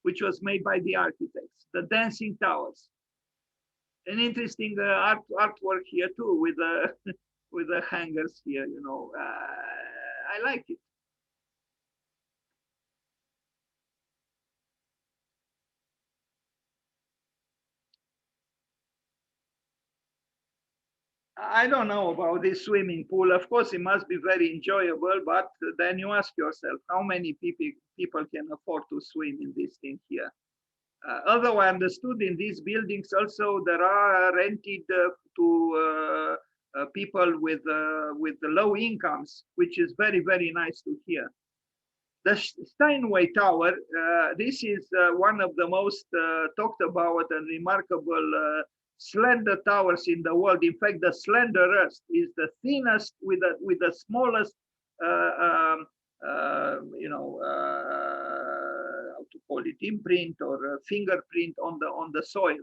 which was made by the architects, the dancing towers. An interesting artwork here too, with the with the hangers here. You know, I like it. I don't know about this swimming pool. Of course, it must be very enjoyable, but then you ask yourself, how many people can afford to swim in this thing here? Although I understood in these buildings also there are rented to people with the low incomes, which is very, very nice to hear. The Steinway Tower, this is one of the most talked about and remarkable slender towers in the world. In fact, the slenderest is the thinnest with the smallest, you know, how to call it, imprint or fingerprint on the soil.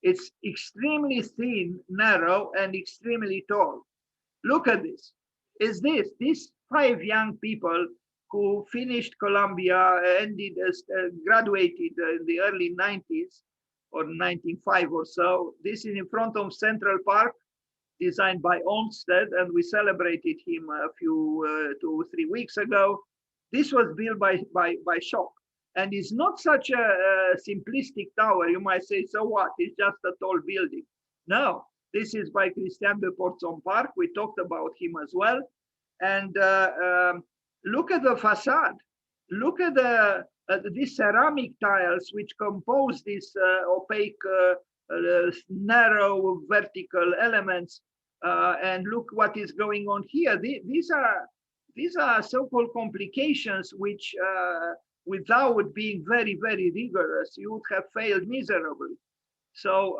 It's extremely thin, narrow, and extremely tall. Look at this. Is this these 5 young people who finished Columbia, graduated in the early 90s, or 1905 or so. This is in front of Central Park, designed by Olmsted, and we celebrated him a few 2-3 weeks ago. This was built by Schock, and it's not such a simplistic tower. You might say, so what? It's just a tall building. No, this is by Christian de Portzon-Parc. We talked about him as well. And look at the facade. Look at these ceramic tiles which compose these opaque, narrow vertical elements. And look what is going on here. These are so-called complications which, without being very, very rigorous, you would have failed miserably. So,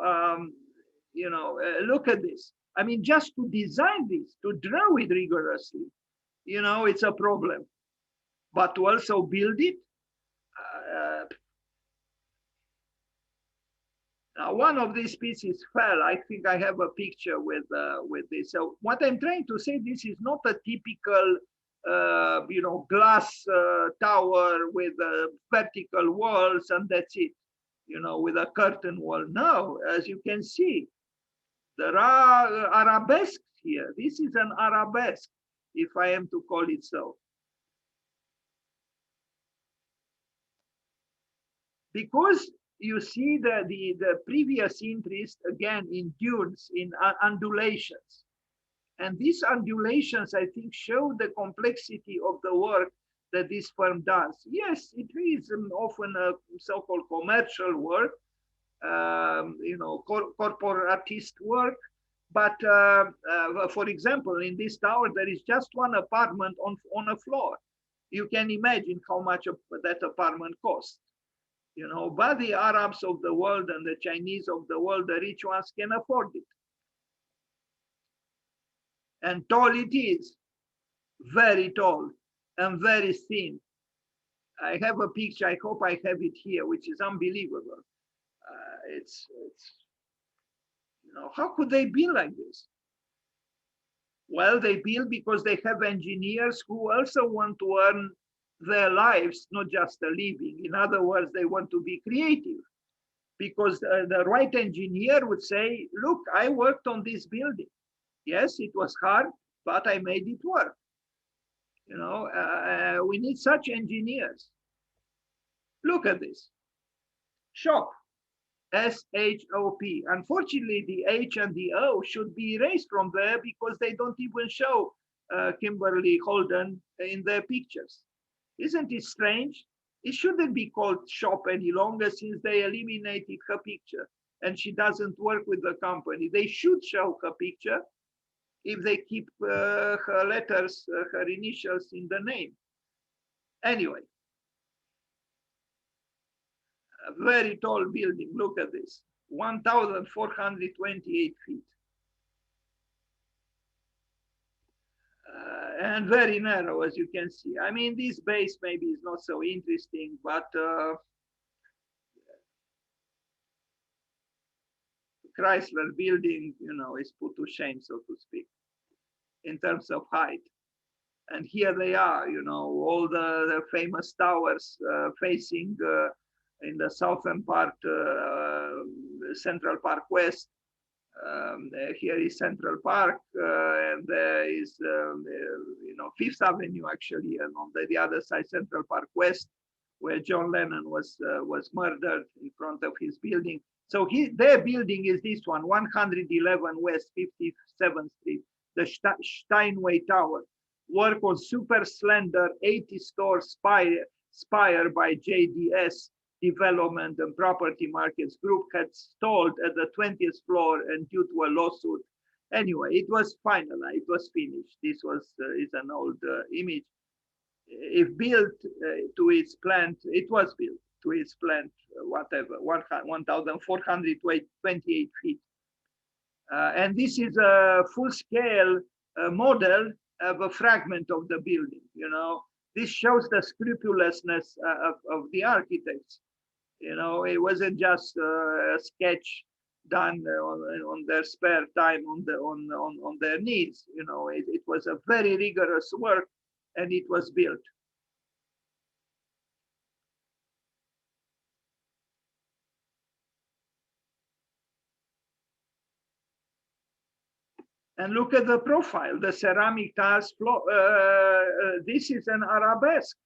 you know, look at this. I mean, just to design this, to draw it rigorously, you know, it's a problem. But to also build it, now one of these pieces fell. I think I have a picture with this. So what I'm trying to say, this is not a typical, you know, glass tower with vertical walls and that's it, you know, with a curtain wall. No, as you can see, there are arabesques here. This is an arabesque, if I am to call it so. Because you see the previous interest again in dunes, in undulations. And these undulations, I think, show the complexity of the work that this firm does. Yes, it is often a so-called commercial work, you know, corporatist work. But for example, in this tower, there is just one apartment on a floor. You can imagine how much that apartment costs. You know, but the Arabs of the world and the Chinese of the world, the rich ones, can afford it. And tall it is, very tall and very thin. I have a picture, I hope I have it here, which is unbelievable. It's, you know, how could they be like this? Well, they build because they have engineers who also want to earn their lives, not just a living. In other words, they want to be creative because the right engineer would say, look, I worked on this building. Yes, it was hard, but I made it work. You know, we need such engineers. Look at this. Shop, S-H-O-P. Unfortunately, the H and the O should be erased from there because they don't even show Kimberly Holden in their pictures. Isn't it strange? It shouldn't be called Shop any longer since they eliminated her picture and she doesn't work with the company. They should show her picture if they keep her letters, her initials in the name. Anyway, a very tall building. Look at this, 1,428 feet. And very narrow, as you can see. I mean, this base maybe is not so interesting, but Chrysler building, you know, is put to shame, so to speak, in terms of height. And here they are, you know, all the famous towers facing in the southern part, Central Park West. Here is Central Park, and there is, you know, Fifth Avenue actually, and on the other side, Central Park West, where John Lennon was murdered in front of his building. So their building is this one, 111 West 57th Street, the Steinway Tower. Work on super slender 80-store spire by JDS Development and Property Markets Group had stalled at the 20th floor and due to a lawsuit. Anyway, it was finalized, it was finished. This was is an old image. If built to its plant, it was built to its plant, whatever, 1,428 feet. And this is a full-scale model of a fragment of the building. You know, this shows the scrupulousness of the architects. You know, it wasn't just a sketch done on their spare time on their needs. You know, it was a very rigorous work, and it was built. And look at the profile, the ceramic tiles floor. This is an arabesque.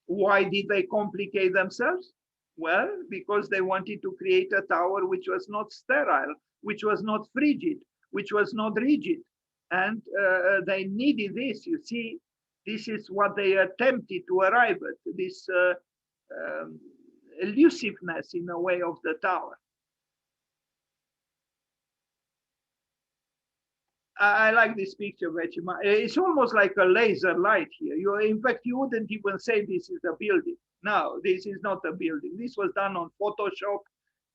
Why did they complicate themselves? Well, because they wanted to create a tower which was not sterile, which was not frigid, which was not rigid. And they needed this. You see, this is what they attempted to arrive at, this elusiveness in a way of the tower. I like this picture very much. It's almost like a laser light here. In fact, you wouldn't even say this is a building. No, this is not a building. This was done on Photoshop.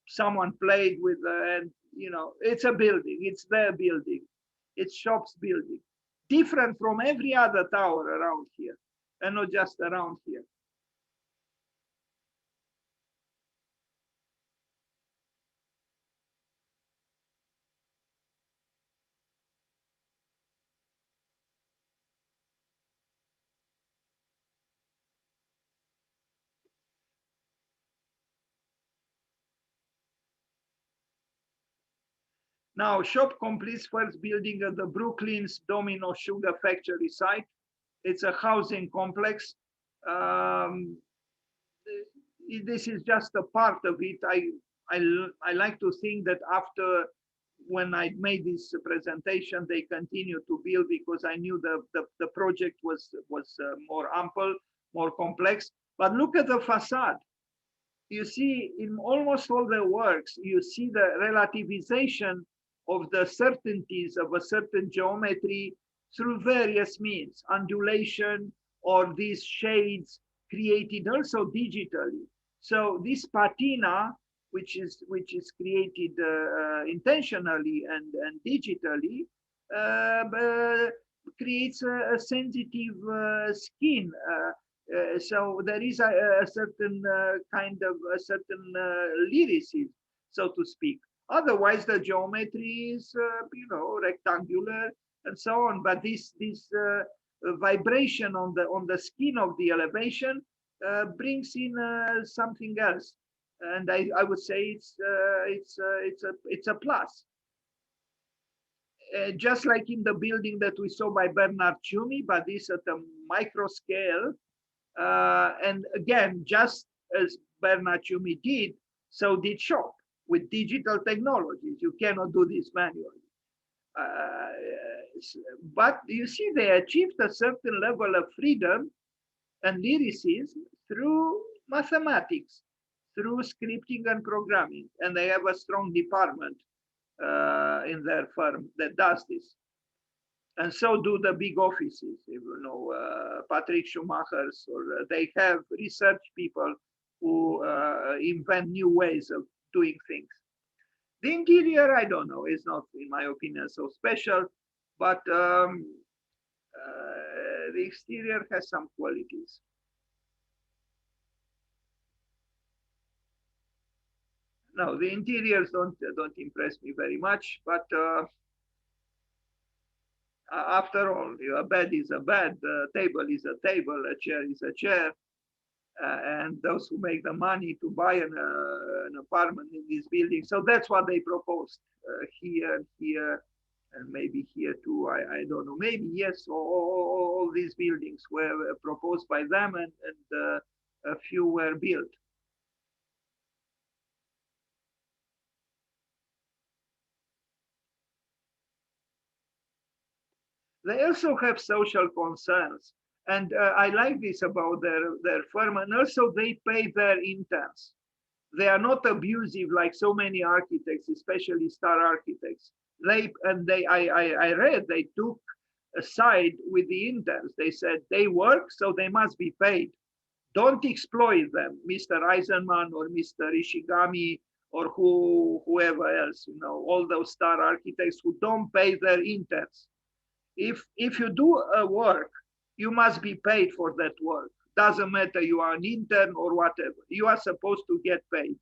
Someone played with, and you know, it's a building. It's their building. It's Shop's building. Different from every other tower around here, and not just around here. Now, Shop completes first building at the Brooklyn's Domino Sugar Factory site. It's a housing complex. This is just a part of it. I like to think that after, when I made this presentation, they continued to build because I knew the project was more ample, more complex. But look at the facade. You see, in almost all the works, you see the relativization of the certainties of a certain geometry through various means, undulation or these shades created also digitally. So this patina, which is created intentionally and digitally, creates a sensitive skin. So there is a certain kind of a certain lyricism, so to speak. Otherwise, the geometry is, rectangular and so on. But this vibration on the skin of the elevation brings in something else, and I would say it's a plus. Just like in the building that we saw by Bernard Tschumi, but this at a micro scale. And again, just as Bernard Tschumi did, so did Shop with digital technologies. You cannot do this manually. Uh, but you see, they achieved a certain level of freedom and lyricism through mathematics, through scripting and programming. And they have a strong department in their firm that does this. And so do the big offices, Patrick Schumacher's, or they have research people who invent new ways of doing things. The interior, I don't know, is not, in my opinion, so special, but the exterior has some qualities. No, the interiors don't impress me very much, but after all, a bed is a bed, a table is a table, a chair is a chair. And those who make the money to buy an apartment in this building. So that's what they proposed here, and maybe here too. I don't know. Maybe yes, all these buildings were proposed by them, and a few were built. They also have social concerns. And I like this about their firm. And also they pay their interns. They are not abusive like so many architects, especially star architects. I read they took a side with the interns. They said they work, so they must be paid. Don't exploit them, Mr. Eisenman or Mr. Ishigami or whoever else, all those star architects who don't pay their interns. If you do a work, you must be paid for that work. Doesn't matter you are an intern or whatever. You are supposed to get paid.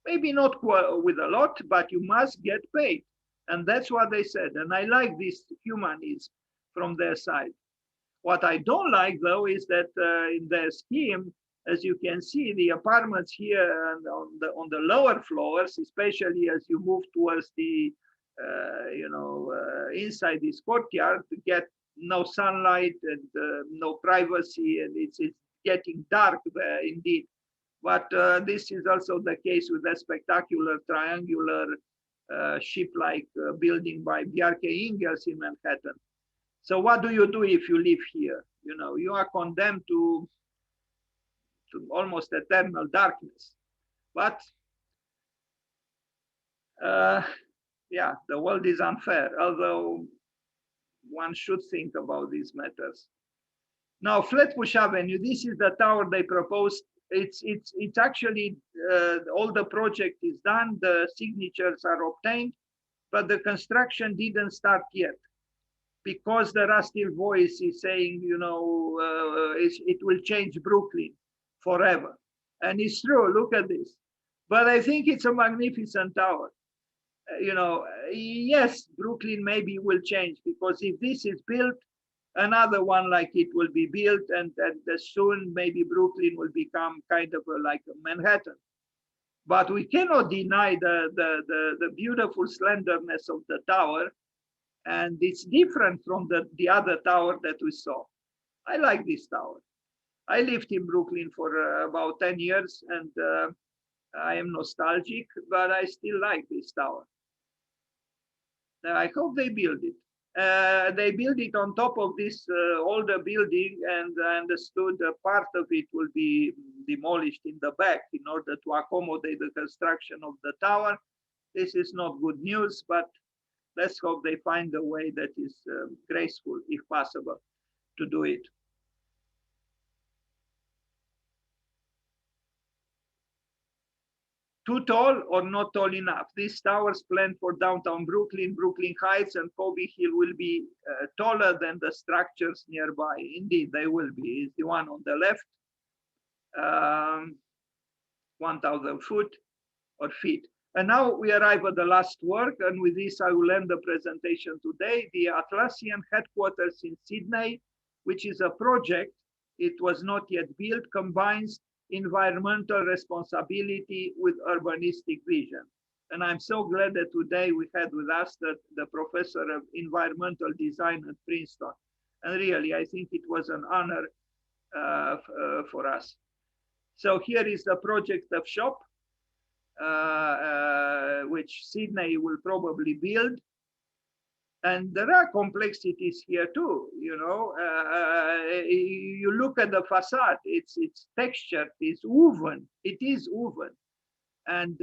Maybe not with a lot, but you must get paid. And that's what they said. And I like this humanism from their side. What I don't like, though, is that in their scheme, as you can see, the apartments here and on the lower floors, especially as you move towards the inside this courtyard, to get no sunlight and no privacy, and it's getting dark there indeed. But this is also the case with a spectacular triangular ship-like building by Bjarke Ingels in Manhattan. So what do you do if you live here? You are condemned to almost eternal darkness. But yeah, the world is unfair, although one should think about these matters. Now, Flatbush Avenue, this is the tower they proposed. It's actually, all the project is done, the signatures are obtained, but the construction didn't start yet because there are still voices saying, it will change Brooklyn forever. And it's true, look at this. But I think it's a magnificent tower. Yes, Brooklyn maybe will change, because if this is built, another one like it will be built, and soon maybe Brooklyn will become kind of like a Manhattan. But we cannot deny the beautiful slenderness of the tower, and it's different from the other tower that we saw. I like this tower. I lived in Brooklyn for about 10 years, and I am nostalgic, but I still like this tower. I hope they build it. They build it on top of this older building, and I understood a part of it will be demolished in the back in order to accommodate the construction of the tower. This is not good news, but let's hope they find a way that is graceful, if possible, to do it. too tall or not tall enough. These towers planned for downtown Brooklyn, Brooklyn Heights, and Kobe Hill will be taller than the structures nearby. Indeed, they will be. It's the one on the left, 1,000 foot or feet. And now we arrive at the last work, and with this I will end the presentation today. The Atlassian headquarters in Sydney, which is a project, it was not yet built, combines environmental responsibility with urbanistic vision. And I'm so glad that today we had with us the professor of environmental design at Princeton. And really, I think it was an honor for us. So here is the project of shop, which Sydney will probably build. And there are complexities here too, you know. You look at the facade, it's textured, it's woven, it is woven. And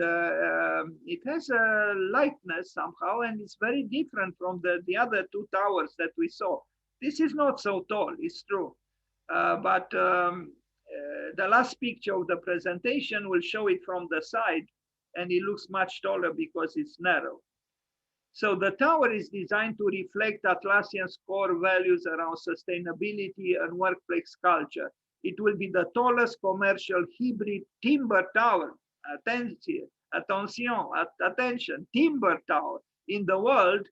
it has a lightness somehow, and it's very different from the other two towers that we saw. This is not so tall, it's true. But the last picture of the presentation will show it from the side, and it looks much taller because it's narrow. So the tower is designed to reflect Atlassian's core values around sustainability and workplace culture. It will be the tallest commercial hybrid timber tower, attention, timber tower in the world,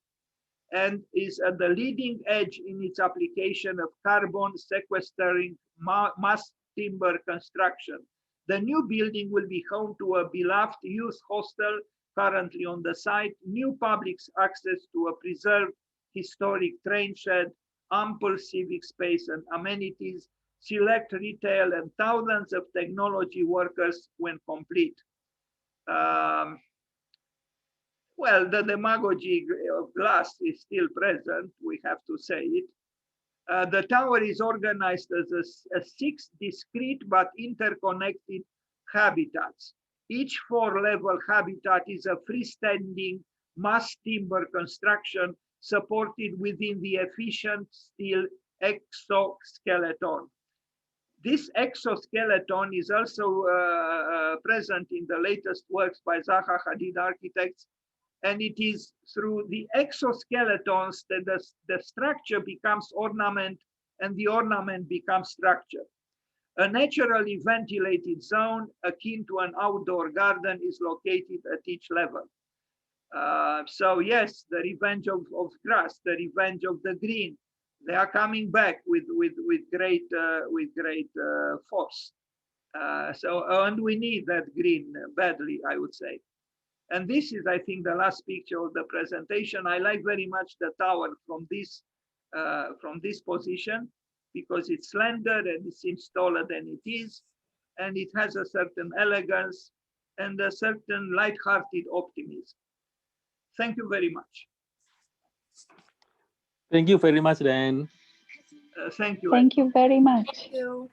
and is at the leading edge in its application of carbon sequestering mass timber construction. The new building will be home to a beloved youth hostel currently on the site, new public access to a preserved historic train shed, ample civic space and amenities, select retail, and thousands of technology workers when complete. Well, the demagogy of glass is still present, we have to say it. The tower is organized as a 6 discrete but interconnected habitats. Each 4-level habitat is a freestanding mass timber construction supported within the efficient steel exoskeleton. This exoskeleton is also present in the latest works by Zaha Hadid Architects, and it is through the exoskeletons that the structure becomes ornament and the ornament becomes structure. A naturally ventilated zone akin to an outdoor garden is located at each level. So yes, the revenge of grass, the revenge of the green, they are coming back with great force. And we need that green badly, I would say. And this is, I think, the last picture of the presentation. I like very much the tower from this position, because it's slender and it seems taller than it is, and it has a certain elegance and a certain light-hearted optimism. Thank you very much. Thank you very much, Dan. Thank you. Thank you very much. Thank you.